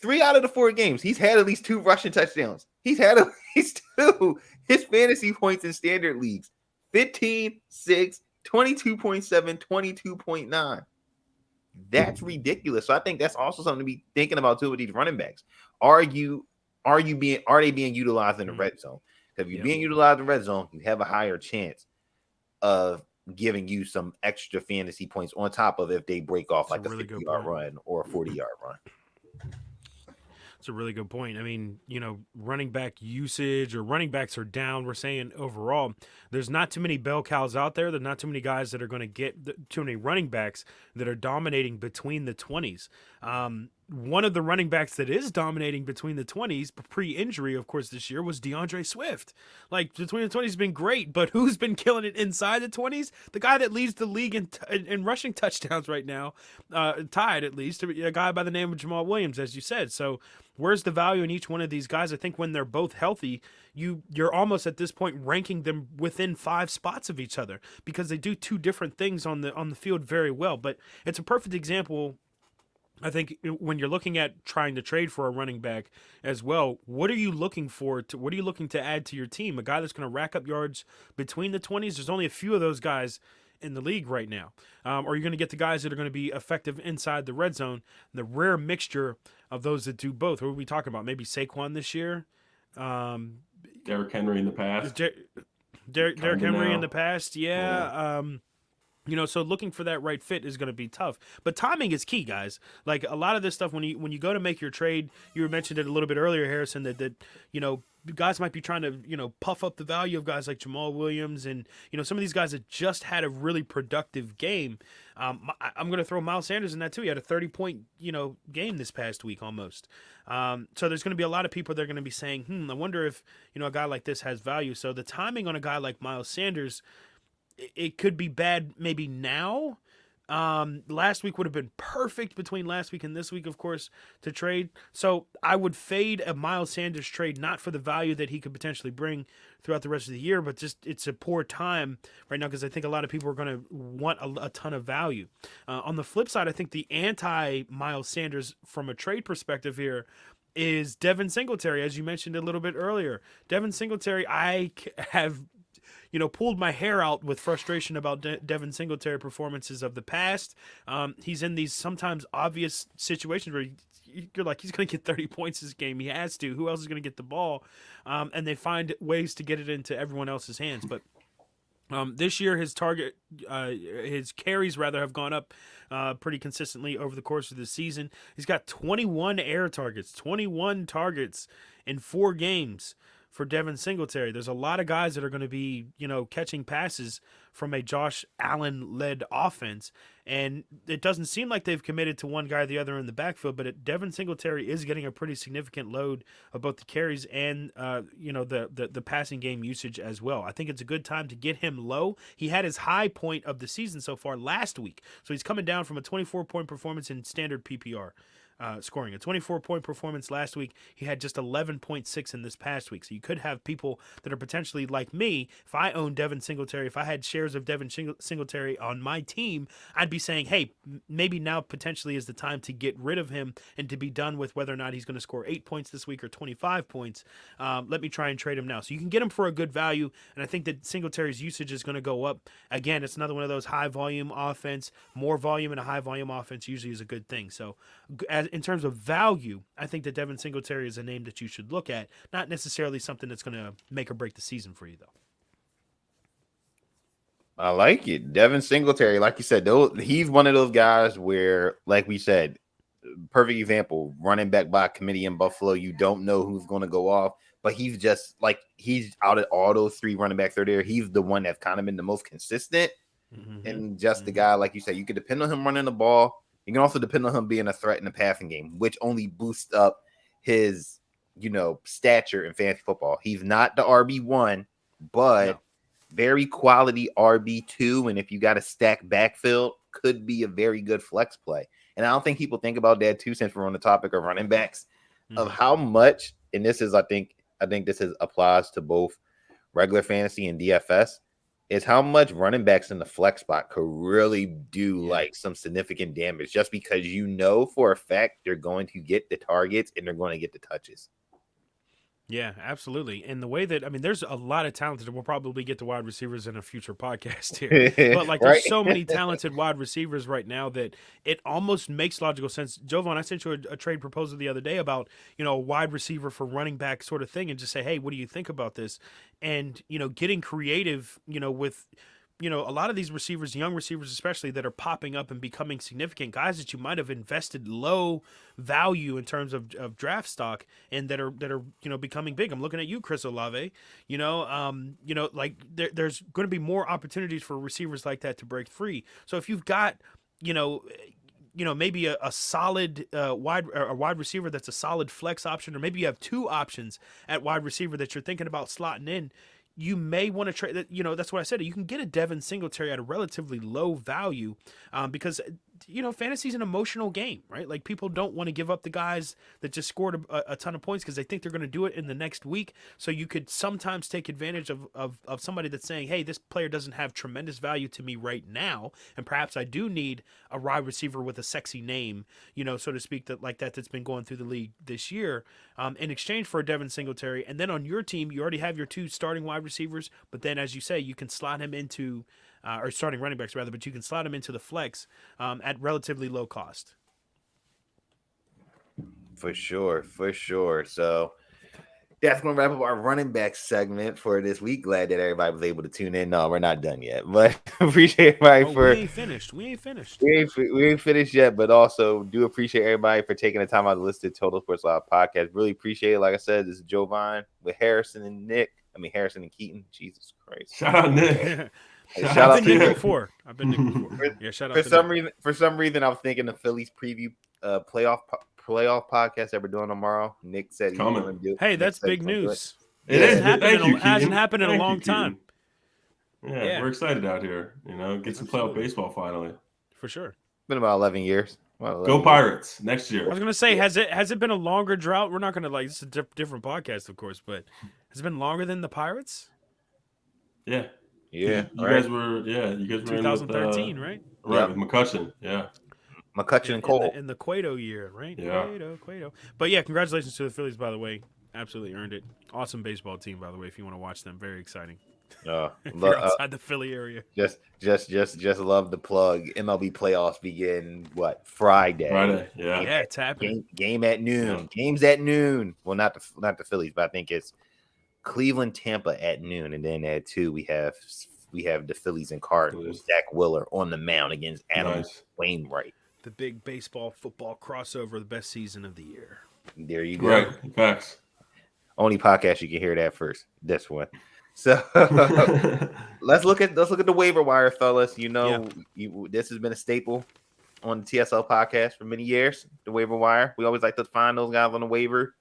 3 out of the 4 games, he's had at least 2 rushing touchdowns. He's had at least 2. His fantasy points in standard leagues, 15, 6, 22.7, 22.9. That's ridiculous. So I think that's also something to be thinking about too with these running backs. Are they being utilized in the red zone? If you're being utilized in the red zone, you have a higher chance of giving you some extra fantasy points on top of if they break off like a 50-yard run or a 40-yard run. It's a really good point. I mean, running back usage or running backs are down. We're saying overall, there's not too many bell cows out there. There's not too many guys that are going to get too many running backs that are dominating between the 20s. One of the running backs that is dominating between the 20s, pre-injury, of course, this year was Deandre Swift. Like, between the 20s has been great, but who's been killing it inside the 20s? The guy that leads the league in rushing touchdowns right now, tied at least, a guy by the name of Jamal Williams, as you said. So where's the value in each one of these guys? I think when they're both healthy, you're almost at this point ranking them within 5 spots of each other because they do 2 different things on the field very well. But it's a perfect example. I think when you're looking at trying to trade for a running back as well, what are you looking for? What are you looking to add to your team? A guy that's going to rack up yards between the 20s? There's only a few of those guys in the league right now. Or you're going to get the guys that are going to be effective inside the red zone, the rare mixture of those that do both. What are we talking about? Maybe Saquon this year? Derrick Henry in the past. Derrick Henry in the past, yeah. So looking for that right fit is going to be tough. But timing is key, guys. Like a lot of this stuff, when you go to make your trade, you mentioned it a little bit earlier, Harrison, that guys might be trying to puff up the value of guys like Jamal Williams and some of these guys that just had a really productive game. I'm going to throw Miles Sanders in that too. He had a 30-point game this past week almost. So there's going to be a lot of people that are going to be saying, I wonder if a guy like this has value. So the timing on a guy like Miles Sanders, it could be bad maybe now. Last week would have been perfect between last week and this week, of course, to trade. So I would fade a Miles Sanders trade, not for the value that he could potentially bring throughout the rest of the year, but just it's a poor time right now because I think a lot of people are going to want a ton of value. On the flip side, I think the anti-Miles Sanders from a trade perspective here is Devin Singletary, as you mentioned a little bit earlier. Devin Singletary, I have pulled my hair out with frustration about Devin Singletary performances of the past. He's in these sometimes obvious situations where you're like, he's going to get 30 points this game. He has to. Who else is going to get the ball? And they find ways to get it into everyone else's hands. But this year, his carries rather have gone up pretty consistently over the course of the season. He's got 21 air targets, 21 targets in 4 games. For Devin Singletary, there's a lot of guys that are going to be, catching passes from a Josh Allen-led offense, and it doesn't seem like they've committed to one guy or the other in the backfield, but Devin Singletary is getting a pretty significant load of both the carries and, the passing game usage as well. I think it's a good time to get him low. He had his high point of the season so far last week, so he's coming down from a 24-point performance in standard PPR. Scoring a 24-point performance last week. He had just 11.6 in this past week. So you could have people that are potentially like me. If I own Devin Singletary, if I had shares of Devin Singletary on my team, I'd be saying, hey, maybe now potentially is the time to get rid of him and to be done with whether or not he's going to score 8 points this week or 25 points. Let me try and trade him now. So you can get him for a good value, and I think that Singletary's usage is going to go up. Again, it's another one of those high-volume offense. More volume in a high-volume offense usually is a good thing. So in terms of value, I think that Devin Singletary is a name that you should look at, not necessarily something that's going to make or break the season for you, though. I like it. Devin Singletary, like you said, he's one of those guys where, like we said, perfect example, running back by committee in Buffalo. You don't know who's going to go off, but he's just like, he's out of all those 3 running backs that are there. He's the one that's kind of been the most consistent and just the guy, like you said, you can depend on him running the ball. You can also depend on him being a threat in the passing game, which only boosts up his, stature in fantasy football. He's not the RB1, but very quality RB2. And if you got a stacked backfield, could be a very good flex play. And I don't think people think about that too, since we're on the topic of running backs, of how much, and this is, I think this applies to both regular fantasy and DFS, is how much running backs in the flex spot could really do like some significant damage just because for a fact they're going to get the targets and they're going to get the touches. Yeah, absolutely. And the way that, I mean, there's a lot of talented, we'll probably get to wide receivers in a future podcast here, but like there's so many talented wide receivers right now that it almost makes logical sense. Jovan, I sent you a trade proposal the other day about, a wide receiver for running back sort of thing and just say, hey, what do you think about this? And, getting creative, with, a lot of these receivers, young receivers especially, that are popping up and becoming significant guys that you might have invested low value in terms of draft stock and that are becoming big. I'm looking at you, Chris Olave. Like there's going to be more opportunities for receivers like that to break free. So if you've got maybe a solid wide receiver that's a solid flex option, or maybe you have two options at wide receiver that you're thinking about slotting in, you may want to trade that. That's what I said. You can get a Devin Singletary at a relatively low value because, fantasy is an emotional game, right? Like people don't want to give up the guys that just scored a ton of points because they think they're going to do it in the next week. So you could sometimes take advantage of somebody that's saying, hey, this player doesn't have tremendous value to me right now. And perhaps I do need a wide receiver with a sexy name, so to speak, that's been going through the league this year in exchange for a Devin Singletary. And then on your team, you already have your two starting wide receivers, but then as you say, you can slot him into or starting running backs rather, but you can slot him into the flex at relatively low cost. For sure. So that's going to wrap up our running back segment for this week. Glad that everybody was able to tune in. No, we're not done yet, but appreciate everybody for. We ain't finished. We ain't finished yet, but also do appreciate everybody for taking the time out to listen to Total Sports Live podcast. Really appreciate it. Like I said, this is Jovan with Harrison and Keaton. Jesus Christ! Shout out Nick. Shout out to Nick before. I've been Nick before. Yeah, shout out. For some reason, I was thinking the Phillies preview playoff podcast that we're doing tomorrow. Nick said he's going to do it. Hey, that's big news. It hasn't happened in a long time. Yeah, we're excited out here. Get some playoff baseball finally. For sure. Been about 11 years. Go Pirates next year. I was going to say, has it been a longer drought? We're not going to this is a different podcast, of course, but has it been longer than the Pirates? Yeah. Yeah. You guys were 2013, right? Right, with McCutcheon. Yeah. McCutcheon and Cole. In the Cueto year, right? Yeah. Cueto. But yeah, congratulations to the Phillies, by the way. Absolutely earned it. Awesome baseball team, by the way, if you want to watch them. Very exciting. If you're outside the Philly area. Just love the plug. MLB Playoffs begin Friday. Yeah. Yeah, it's happening. Game at noon. Yeah. Games at noon. Well, not the Phillies, but I think it's Cleveland, Tampa at noon, and then at 2 we have the Phillies and Cardinals. Zach Wheeler on the mound against Adam Wainwright. The big baseball football crossover, the best season of the year. There you go. Right, facts. Only podcast you can hear that first. This one. So let's look at the waiver wire, fellas. This has been a staple on the TSL podcast for many years. The waiver wire. We always like to find those guys on the waiver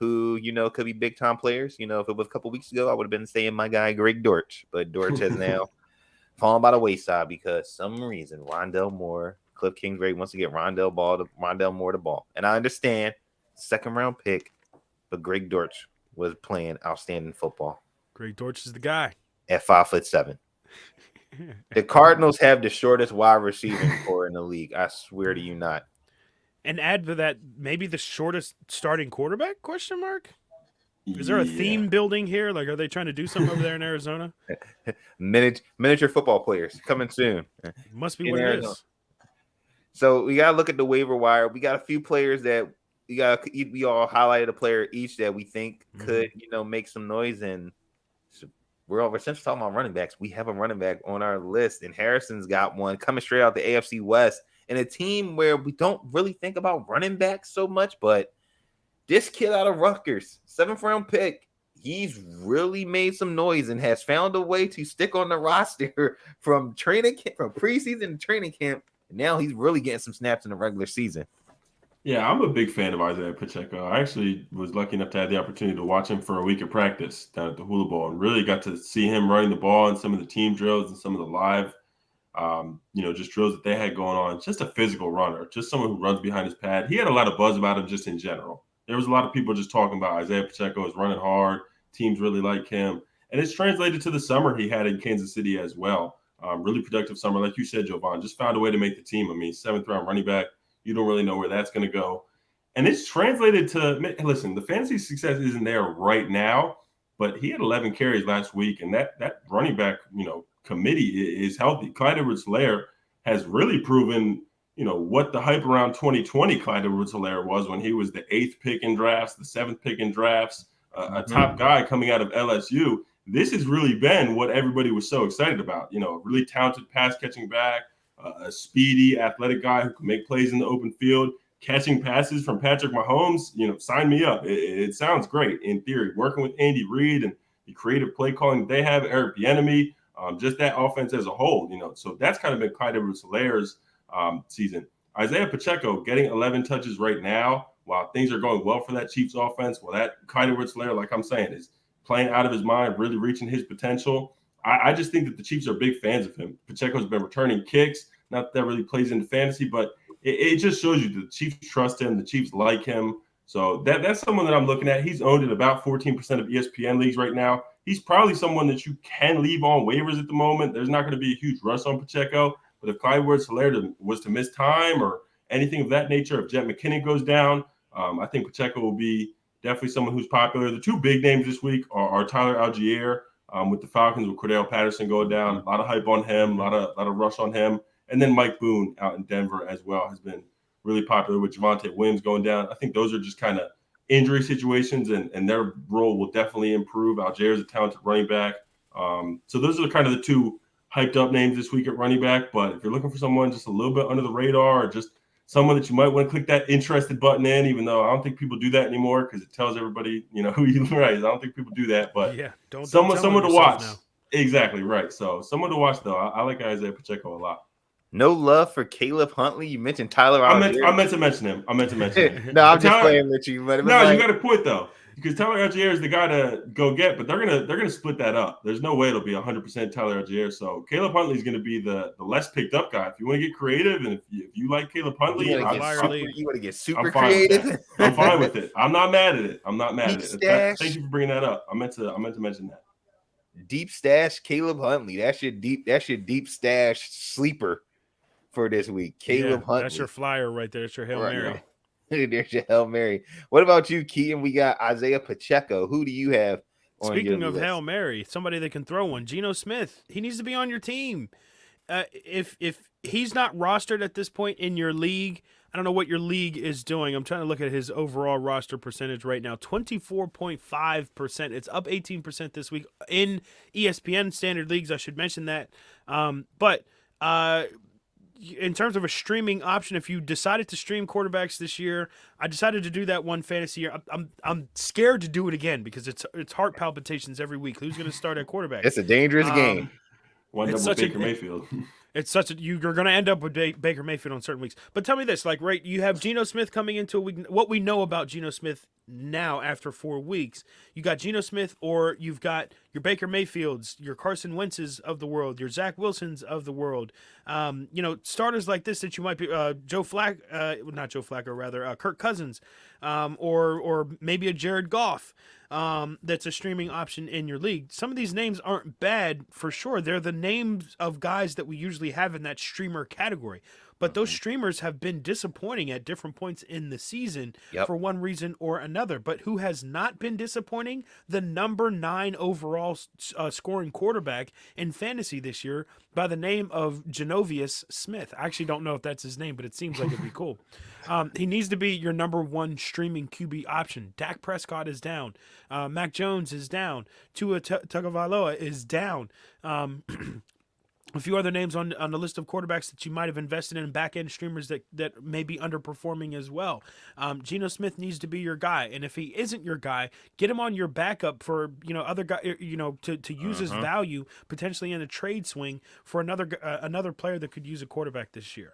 who could be big time players. If it was a couple weeks ago, I would have been saying my guy Greg Dortch, but Dortch has now fallen by the wayside because some reason Rondell Moore, Cliff Kingsbury wants to get Rondell Moore the ball, and I understand, second round pick, but Greg Dortch was playing outstanding football. Greg Dortch is the guy at 5'7". The Cardinals have the shortest wide receiving core in the league. I swear to you not. And add to that, maybe the shortest starting quarterback? ? Is there a theme building here? Like, are they trying to do something over there in Arizona? Miniature football players coming soon. Must be what it is. So we gotta look at the waiver wire. We got a few players that we all highlighted a player each that we think could make some noise. And we're since talking about running backs, we have a running back on our list, and Harrison's got one coming straight out the AFC West. And a team where we don't really think about running backs so much, but this kid out of Rutgers, 7th round pick, he's really made some noise and has found a way to stick on the roster from preseason to training camp. And now he's really getting some snaps in the regular season. Yeah, I'm a big fan of Isaiah Pacheco. I actually was lucky enough to have the opportunity to watch him for a week of practice down at the Hula Bowl and really got to see him running the ball in some of the team drills and some of the live just drills that they had going on. Just a physical runner, just someone who runs behind his pad. He had a lot of buzz about him just in general. There was a lot of people just talking about Isaiah Pacheco is running hard. Teams really like him. And it's translated to the summer he had in Kansas City as well. Really productive summer. Like you said, Jovan, just found a way to make the team. I mean, 7th-round running back. You don't really know where that's going to go. And it's translated to, listen, the fantasy success isn't there right now, but he had 11 carries last week, and that running back, committee is healthy. Clyde Edwards-Helaire has really proven, what the hype around 2020 Clyde Edwards-Helaire was when he was the 8th pick in drafts, the 7th pick in drafts, a top guy coming out of LSU. This has really been what everybody was so excited about. A really talented pass-catching back, a speedy, athletic guy who can make plays in the open field, catching passes from Patrick Mahomes. Sign me up. It sounds great in theory. Working with Andy Reid and the creative play calling they have, Eric Bieniemy, just that offense as a whole. So that's kind of been Clyde Edwards-Helaire's season. Isaiah Pacheco getting 11 touches right now while things are going well for that Chiefs offense. Well, that Clyde Edwards-Helaire, like I'm saying, is playing out of his mind, really reaching his potential. I just think that the Chiefs are big fans of him. Pacheco's been returning kicks. Not that really plays into fantasy, but it just shows you the Chiefs trust him. The Chiefs like him. So that's someone that I'm looking at. He's owned in about 14% of ESPN leagues right now. He's probably someone that you can leave on waivers at the moment. There's not going to be a huge rush on Pacheco. But if Clyde Edwards-Helaire was to miss time or anything of that nature, if Jet McKinnon goes down, I think Pacheco will be definitely someone who's popular. The two big names this week are Tyler Algier with the Falcons, with Cordell Patterson going down. A lot of hype on him, a lot of rush on him. And then Mike Boone out in Denver as well has been really popular with Javonte Williams going down. I think those are just kind of injury situations, and their role will definitely improve. Algier is a talented running back. So those are kind of the two hyped up names this week at running back. But if you're looking for someone just a little bit under the radar or just someone that you might want to click that interested button in, even though I don't think people do that anymore because it tells everybody, who you right. I don't think people do that, but yeah, someone to watch. Now. Exactly right. So someone to watch though. I like Isaiah Pacheco a lot. No love for Caleb Huntley. You mentioned Tyler Algier. I meant to mention him. No, I'm just playing with you. But you got a point though, because Tyler Algier is the guy to go get, but they're gonna split that up. There's no way it'll be 100% Tyler Algier. So Caleb Huntley is going to be the less picked up guy. If you want to get creative, and if you like Caleb Huntley, you want to get super creative. I'm fine with it. I'm not mad at it. Thank you for bringing that up. I meant to mention that. Deep stash Caleb Huntley. That's your deep stash sleeper for this week. Caleb Huntley. That's your flyer right there. It's your Hail Mary. There's your Hail Mary. What about you, Keaton? We got Isaiah Pacheco. Who do you have on Speaking of list? Hail Mary, somebody that can throw one. Geno Smith. He needs to be on your team. If he's not rostered at this point in your league, I don't know what your league is doing. I'm trying to look at his overall roster percentage right now. 24.5%. It's up 18% this week in ESPN standard leagues. I should mention that. But in terms of a streaming option, if you decided to stream quarterbacks this year, I decided to do that one fantasy year. I'm scared to do it again because it's heart palpitations every week. Who's going to start at quarterback? It's a dangerous game. One double Baker Mayfield. You're going to end up with Baker Mayfield on certain weeks. But tell me this, right, you have Geno Smith coming into a week. What we know about Geno Smith now after 4 weeks, you got Geno Smith, or you've got your Baker Mayfields, your Carson Wentz's of the world, your Zach Wilson's of the world. Starters like this that you might be Kirk Cousins, or maybe a Jared Goff. That's a streaming option in your league. Some of these names aren't bad for sure. They're the names of guys that we usually have in that streamer category. But those streamers have been disappointing at different points in the season for one reason or another. But who has not been disappointing? The number 9 overall scoring quarterback in fantasy this year by the name of Geno Smith. I actually don't know if that's his name, but it seems like it'd be cool. He needs to be your number 1 streaming QB option. Dak Prescott is down. Mac Jones is down. Tua Tagovailoa is down. A few other names on the list of quarterbacks that you might have invested in back-end streamers that may be underperforming as well. Geno Smith needs to be your guy, and if he isn't your guy, get him on your backup for other guy to use his value potentially in a trade swing for another player that could use a quarterback this year.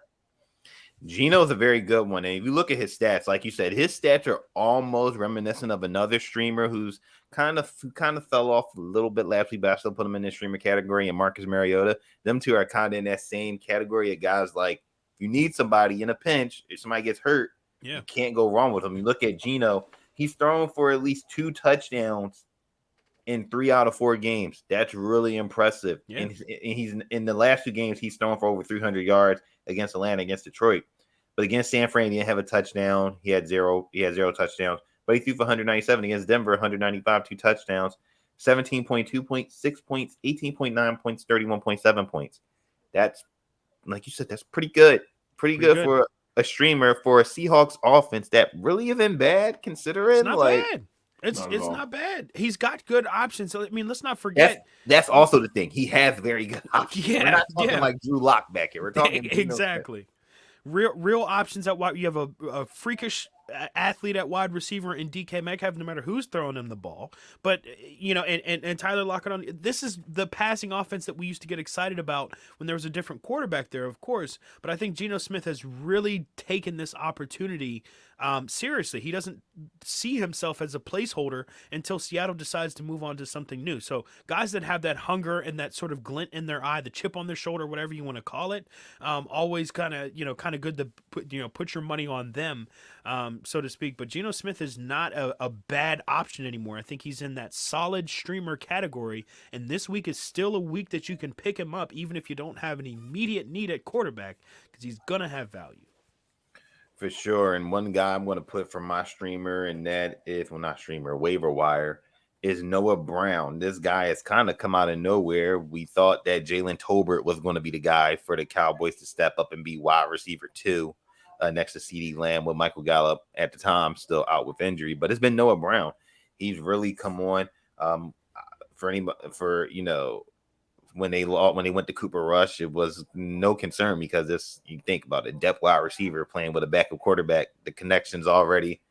Geno's a very good one. And if you look at his stats, like you said, his stats are almost reminiscent of another streamer who's kind of fell off a little bit last week, but I still put him in this streamer category, and Marcus Mariota. Them two are kind of in that same category of guys like you need somebody in a pinch. If somebody gets hurt, you can't go wrong with him. You look at Geno, he's thrown for at least 2 touchdowns in 3 out of 4 games. That's really impressive. Yeah. And he's in the last 2 games, he's thrown for over 300 yards against Atlanta, against Detroit. But against San Fran, he didn't have a touchdown. He had zero touchdowns. But he threw for 197 against Denver, 195, 2 touchdowns, 17.2 points, 6 points, 18.9 points, 31.7 points. That's, like you said, that's pretty good. Pretty good for a streamer for a Seahawks offense that really isn't bad considering. It's not bad. It's not bad. He's got good options. I mean, let's not forget. That's also the thing. He has very good options. Yeah, we're not talking like Drew Lock back here. We're talking exactly. Real options at wide. You have a freakish athlete at wide receiver in DK Metcalf, no matter who's throwing him the ball. But and Tyler Lockett on. This is the passing offense that we used to get excited about when there was a different quarterback there, of course. But I think Geno Smith has really taken this opportunity seriously. He doesn't see himself as a placeholder until Seattle decides to move on to something new. So guys that have that hunger and that sort of glint in their eye, the chip on their shoulder, whatever you want to call it, always kind of good to put your money on them, so to speak. But Geno Smith is not a bad option anymore. I think he's in that solid streamer category, and this week is still a week that you can pick him up even if you don't have an immediate need at quarterback, because he's gonna have value. For sure. And one guy I'm going to put for my streamer, and that is, well, not streamer, waiver wire, is Noah Brown. This guy has kind of come out of nowhere. We thought that Jalen Tolbert was going to be the guy for the Cowboys to step up and be wide receiver 2 next to CeeDee Lamb, with Michael Gallup at the time still out with injury. But it's been Noah Brown. He's really come on when they went to Cooper Rush, it was no concern, because you think about it, depth wide receiver playing with a backup quarterback, the connection's already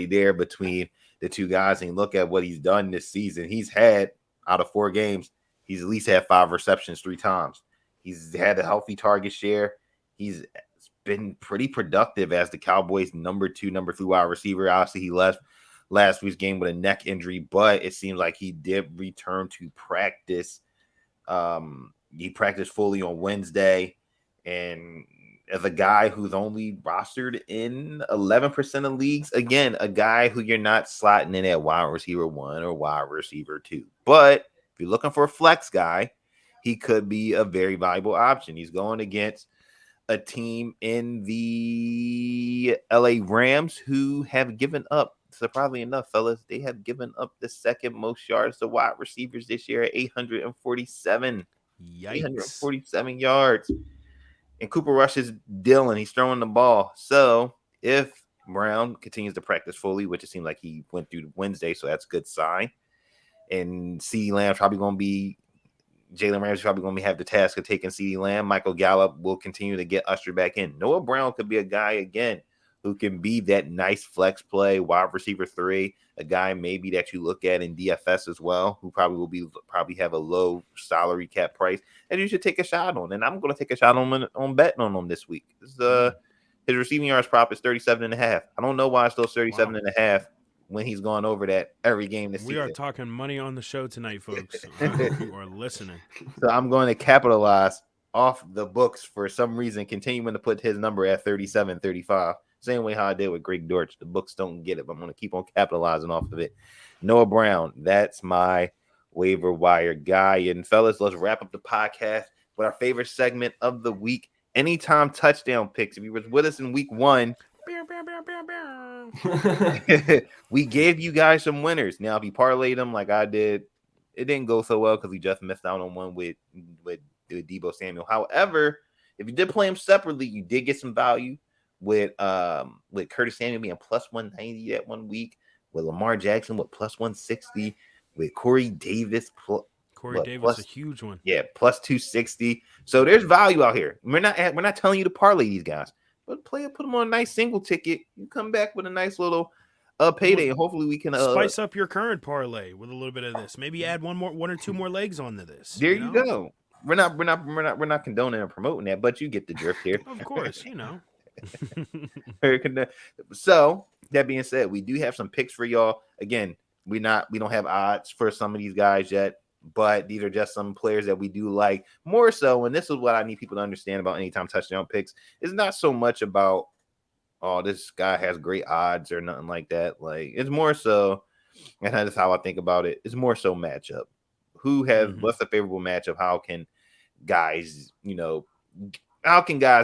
there between the two guys. And look at what he's done this season. He's had, out of 4 games, he's at least had 5 receptions 3 times. He's had a healthy target share. He's been pretty productive as the Cowboys' number 2, number 3 wide receiver. Obviously, he left last week's game with a neck injury, but it seems like he did return to practice. He practiced fully on Wednesday, and as a guy who's only rostered in 11% of leagues, again, a guy who you're not slotting in at wide receiver 1 or wide receiver 2. But if you're looking for a flex guy, he could be a very valuable option. He's going against a team in the LA Rams who have given up, surprisingly enough, fellas, they have given up the second most yards to wide receivers this year at 847. Yikes. 847 yards. And Cooper Rush is dealing. He's throwing the ball. So if Brown continues to practice fully, which it seems like he went through Wednesday, so that's a good sign. And CeeDee Lamb's probably going to be, Jalen Ramsey's probably going to have the task of taking CeeDee Lamb. Michael Gallup will continue to get ushered back in. Noah Brown could be a guy, again, who can be that nice flex play, wide receiver 3, a guy maybe that you look at in DFS as well, who probably have a low salary cap price, and you should take a shot on. And I'm going to take a shot on betting on him this week. His receiving yards prop is 37.5. I don't know why it's still 37.5 when he's gone over that every game this season. We are talking money on the show tonight, folks. You are listening. So I'm going to capitalize off the books for some reason, continuing to put his number at 37.35. Same way how I did with Greg Dortch. The books don't get it, but I'm going to keep on capitalizing off of it. Noah Brown, that's my waiver wire guy. And fellas, let's wrap up the podcast with our favorite segment of the week, Anytime Touchdown Picks. If you were with us in week 1, we gave you guys some winners. Now, if you parlayed them like I did, it didn't go so well because we just missed out on one with Deebo Samuel. However, if you did play them separately, you did get some value with Curtis Samuel being plus 190 that 1 week, with Lamar Jackson with plus 160, with Corey Davis. Corey Davis is a huge one. Yeah, plus 260. So there's value out here. We're not telling you to parlay these guys, but put them on a nice single ticket. You come back with a nice little payday, and hopefully we can spice up your current parlay with a little bit of this. Maybe add one or two more legs onto this. There you go. We're not condoning and promoting that, but you get the drift here. Of course, So that being said, we do have some picks for y'all. Again, we don't have odds for some of these guys yet, but these are just some players that we do like more so. And this is what I need people to understand about Anytime Touchdown Picks. It's not so much about, oh, this guy has great odds or nothing like that. Like, it's more so And that's how I think about it. It's more so matchup. What's the favorable matchup? How can guys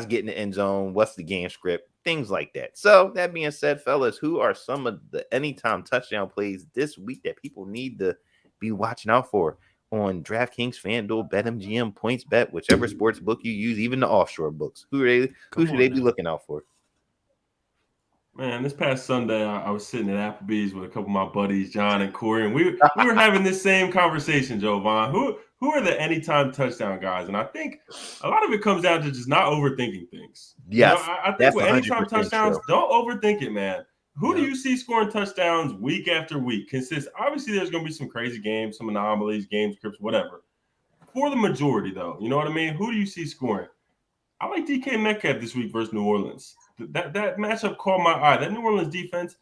get in the end zone? What's the game script? Things like that. So that being said, fellas, who are some of the anytime touchdown plays this week that people need to be watching out for on DraftKings, FanDuel, BetMGM, PointsBet, whichever sports book you use, even the offshore books? Who should they be looking out for? Man, this past Sunday, I was sitting at Applebee's with a couple of my buddies, John and Corey, and we were having this same conversation, Jovan. Who are the anytime touchdown guys? And I think a lot of it comes down to just not overthinking things. Yes, I think with anytime touchdowns, don't overthink it, man. Who do you see scoring touchdowns week after week? Obviously, there's going to be some crazy games, some anomalies, game scripts, whatever. For the majority, though, you know what I mean? Who do you see scoring? I like DK Metcalf this week versus New Orleans. That matchup caught my eye. That New Orleans defense,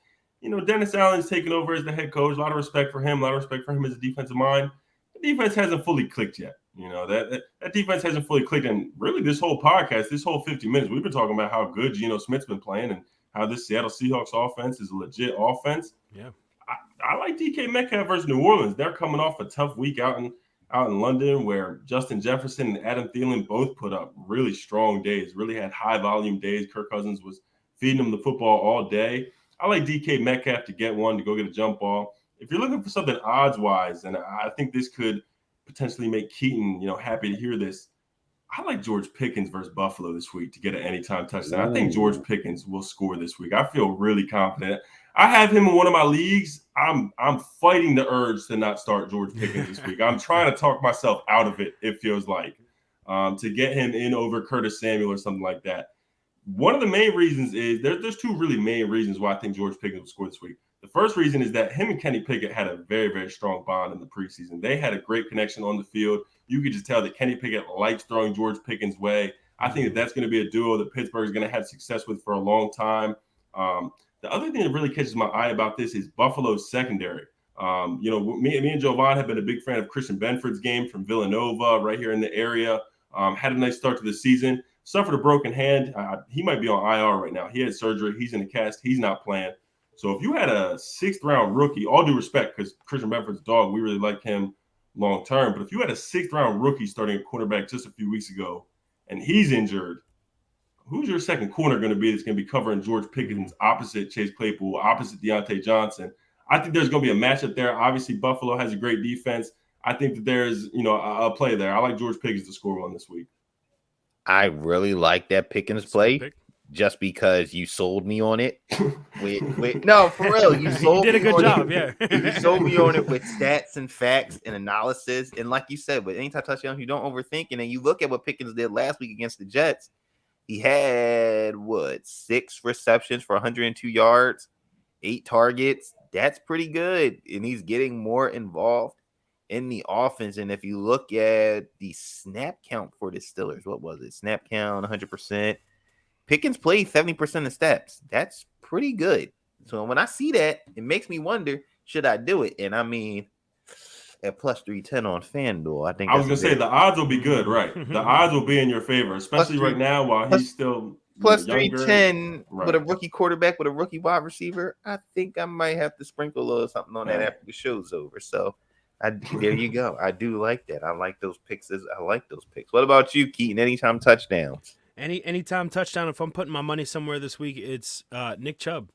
Dennis Allen's taking over as the head coach. A lot of respect for him. A lot of respect for him as a defensive mind. The defense hasn't fully clicked yet. That defense hasn't fully clicked. And really, this whole podcast, this whole 50 minutes, we've been talking about how good Geno Smith's been playing and how this Seattle Seahawks offense is a legit offense. Yeah, I like DK Metcalf versus New Orleans. They're coming off a tough week out in London, where Justin Jefferson and Adam Thielen both put up really strong days, really had high volume days. Kirk Cousins was feeding them the football all day. I like DK Metcalf to get one, to go get a jump ball. If you're looking for something odds wise, and I think this could potentially make Keaton, happy to hear this, I like George Pickens versus Buffalo this week to get an anytime touchdown. I think George Pickens will score this week. I feel really confident. I have him in one of my leagues. I'm fighting the urge to not start George Pickens this week. I'm trying to talk myself out of it, it feels like, to get him in over Curtis Samuel or something like that. One of the main reasons is there's two really main reasons why I think George Pickens will score this week. The first reason is that him and Kenny Pickett had a very, very strong bond in the preseason. They had a great connection on the field. You could just tell that Kenny Pickett likes throwing George Pickens' way. I think that's going to be a duo that Pittsburgh is going to have success with for a long time. The other thing that really catches my eye about this is Buffalo's secondary. Me and Jovan have been a big fan of Christian Benford's game from Villanova right here in the area. Had a nice start to the season. Suffered a broken hand. He might be on IR right now. He had surgery. He's in a cast. He's not playing. So if you had a 6th-round rookie, all due respect, because Christian Benford's dog, we really like him long-term. But if you had a 6th-round rookie starting at quarterback just a few weeks ago and he's injured, who's your second corner going to be that's going to be covering George Pickens opposite Chase Claypool, opposite Deontay Johnson? I think there's going to be a matchup there. Obviously, Buffalo has a great defense. I think that there's, a play there. I like George Pickens to score one this week. I really like that Pickens play just because you sold me on it. No, for real. You did a good job, yeah. You sold me on it with stats and facts and analysis. And like you said, with anytime touchdown, you don't overthink. And then you look at what Pickens did last week against the Jets. He had, 6 receptions for 102 yards, 8 targets. That's pretty good. And he's getting more involved in the offense. And if you look at the snap count for the Steelers, what was it? Snap count, 100%. Pickens played 70% of snaps. That's pretty good. So when I see that, it makes me wonder, should I do it? And I mean, at plus 310 on FanDuel, I think I was going to say the odds will be good, right? The odds will be in your favor, especially right now while he's still plus 310 with a rookie quarterback, with a rookie wide receiver. I think I might have to sprinkle a little something on that after the show's over. So there you go. I do like that. I like those picks. What about you, Keaton? Anytime touchdowns? Anytime touchdown. If I'm putting my money somewhere this week, it's Nick Chubb.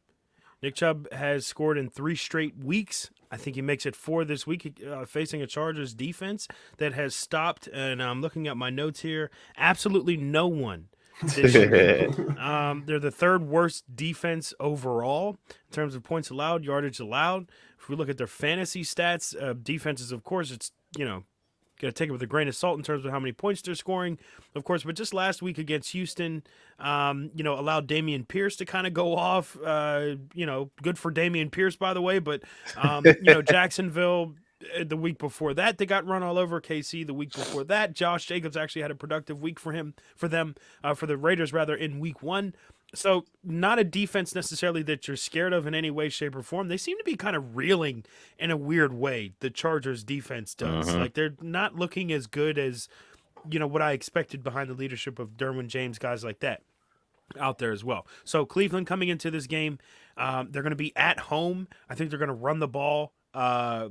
Nick Chubb has scored in 3 straight weeks. I think he makes it 4 this week, facing a Chargers defense that has stopped, and I'm looking at my notes here, absolutely no one this year. They're the 3rd worst defense overall in terms of points allowed, yardage allowed. If we look at their fantasy stats, defenses, of course, it's, got to take it with a grain of salt in terms of how many points they're scoring, of course. But just last week against Houston, allowed Dameon Pierce to kind of go off. Good for Dameon Pierce, by the way. But, Jacksonville the week before that, they got run all over. KC the week before that. Josh Jacobs actually had a productive week for the Raiders, rather, in week 1. So not a defense necessarily that you're scared of in any way, shape, or form. They seem to be kind of reeling in a weird way. The Chargers defense does. Like, they're not looking as good as, what I expected behind the leadership of Derwin James, guys like that out there as well. So Cleveland coming into this game, they're going to be at home. I think they're going to run the ball a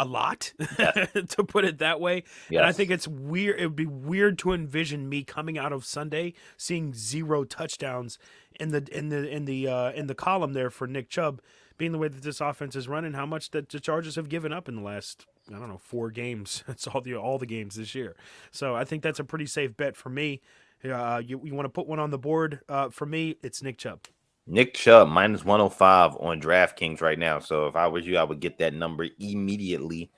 lot, Yes. to put it that way. Yes. And I think it's weird. It would be weird to envision me coming out of Sunday seeing 0 touchdowns in the column there for Nick Chubb, being the way that this offense is running, how much that the Chargers have given up in the last, I don't know, 4 games. It's all the games this year. So I think that's a pretty safe bet for me. You want to put one on the board? For me, it's Nick Chubb. Nick Chubb minus 105 on DraftKings right now. So if I was you, I would get that number immediately.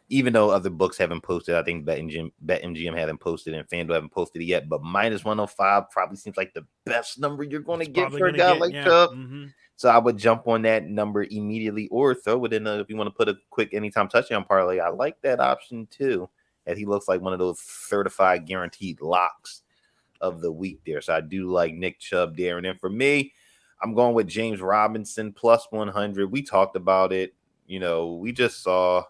Even though other books haven't posted, I think BetMGM haven't posted and FanDuel haven't posted it yet. But minus 105 probably seems like the best number you're going to get for a guy like Chubb. Mm-hmm. So I would jump on that number immediately, or throw it in if you want to put a quick anytime touchdown parlay. I like that option too, as he looks like one of those certified guaranteed locks of the week there. So I do like Nick Chubb there. And then for me, I'm going with James Robinson plus 100. We talked about it. We just saw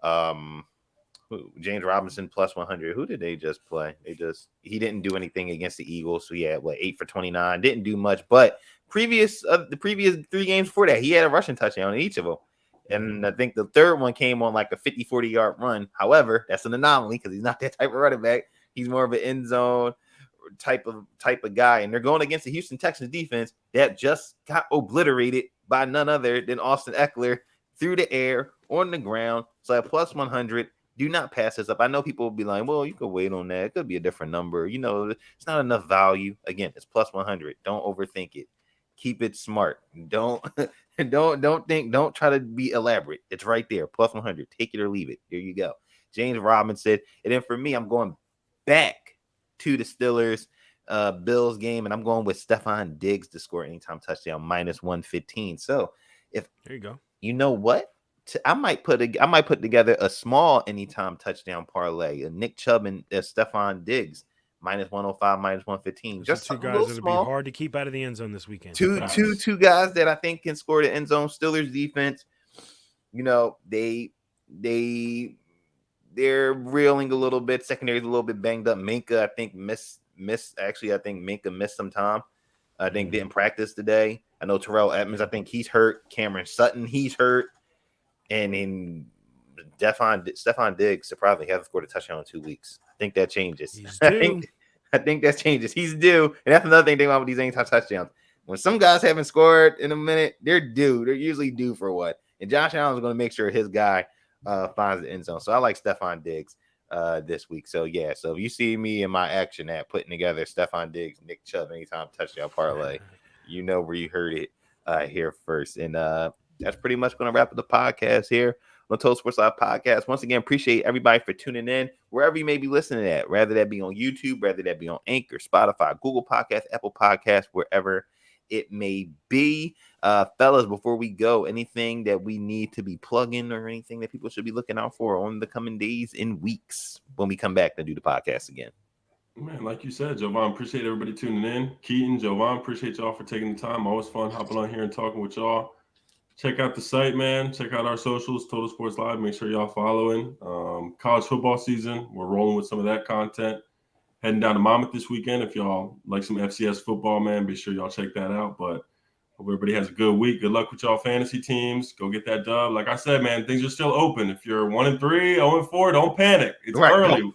James Robinson plus 100. Who did they just play? He didn't do anything against the Eagles. So he had 8 for 29. Didn't do much, but the previous 3 games before that, he had a rushing touchdown in each of them. And I think the third one came on like a 50-40 yard run. However, that's an anomaly because he's not that type of running back. He's more of an end zone type of guy, and they're going against the Houston Texans defense that just got obliterated by none other than Austin Eckler through the air, on the ground. So at plus 100, do not pass this up. I know people will be like, well, you could wait on that. It could be a different number. It's not enough value. Again, it's plus 100. Don't overthink it. Keep it smart. Don't try to be elaborate. It's right there. Plus 100. Take it or leave it. There you go. James Robinson. And then for me, I'm going back to the Steelers Bills game, and I'm going with Stephon Diggs to score anytime touchdown minus 115. So there you go. You know what? I might put together a small anytime touchdown parlay. Nick Chubb and Stephon Diggs minus 105, minus 115. Just 2 guys that'll be hard to keep out of the end zone this weekend. Two guys that I think can score the end zone. Steelers defense, they're reeling a little bit. Secondary's a little bit banged up. Minka, I think missed. Actually, I think Minka missed some time. I think didn't practice today. I know Terrell Edmonds, I think he's hurt. Cameron Sutton, he's hurt. And then Stephon Diggs, surprisingly, hasn't scored a touchdown in 2 weeks. I think that changes. I think that changes. He's due. And that's another thing about these anytime touchdowns. When some guys haven't scored in a minute, they're due. They're usually due for what? And Josh Allen's going to make sure his guy finds the end zone. So I like Stephon Diggs this week. So yeah, so if you see me in my action at putting together Stephon Diggs, Nick Chubb anytime touchdown parlay, you know where you heard it here first. And that's pretty much going to wrap up the podcast here on the Total Sports Live podcast. Once again, appreciate everybody for tuning in wherever you may be listening at, whether that be on YouTube, whether that be on Anchor, Spotify, Google Podcasts, Apple Podcasts, wherever it may be. Fellas, before we go, anything that we need to be plugging or anything that people should be looking out for on the coming days and weeks when we come back to do the podcast again? Man, like you said, Jovan, appreciate everybody tuning in. Keaton, Jovan, appreciate y'all for taking the time. Always fun hopping on here and talking with y'all. Check out the site, man. Check out our socials, Total Sports Live. Make sure y'all following. College football season, we're rolling with some of that content. Heading down to Monmouth this weekend. If y'all like some FCS football, man, be sure y'all check that out. But hope everybody has a good week. Good luck with y'all fantasy teams. Go get that dub. Like I said, man, things are still open. If you're 1-3, 0-4, don't panic. It's early.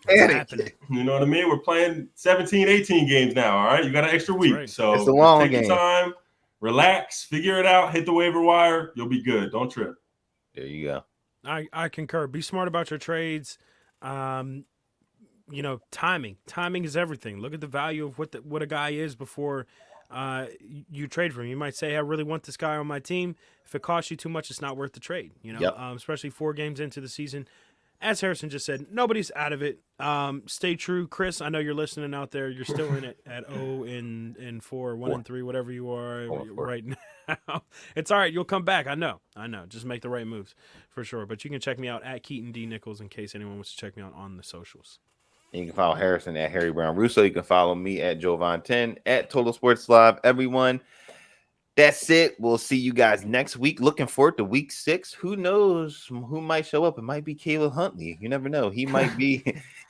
You know what I mean? We're playing 17, 18 games now, all right? You got an extra week. Right. So it's a long take game. Your time, relax, figure it out, hit the waiver wire. You'll be good. Don't trip. There you go. I concur. Be smart about your trades. Timing. Timing is everything. Look at the value of what a guy is before you trade for him. You might say, I really want this guy on my team. If it costs you too much, it's not worth the trade. Especially 4 games into the season. As Harrison just said, nobody's out of it. Stay true, Chris. I know you're listening out there. You're still in it at 0-4, 1-3, whatever you are right now. It's all right. You'll come back. I know. Just make the right moves for sure. But you can check me out at Keaton D. Nichols in case anyone wants to check me out on the socials. And you can follow Harrison at Harry Brown-Russo. You can follow me at Jovan10 at Total Sports Live. Everyone, that's it. We'll see you guys next week. Looking forward to week 6. Who knows who might show up? It might be Caleb Huntley. You never know. He might be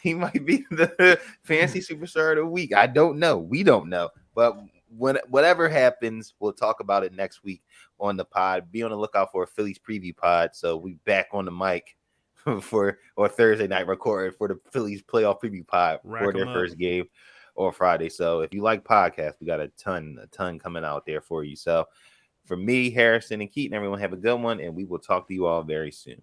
the fantasy superstar of the week. I don't know. We don't know. But whatever happens, we'll talk about it next week on the pod. Be on the lookout for a Phillies preview pod. So we back on the mic for Thursday night recording for the Phillies playoff preview pod for their first game on Friday. So if you like podcasts, we got a ton coming out there for you. So for me, Harrison, and Keaton, everyone have a good one, and we will talk to you all very soon.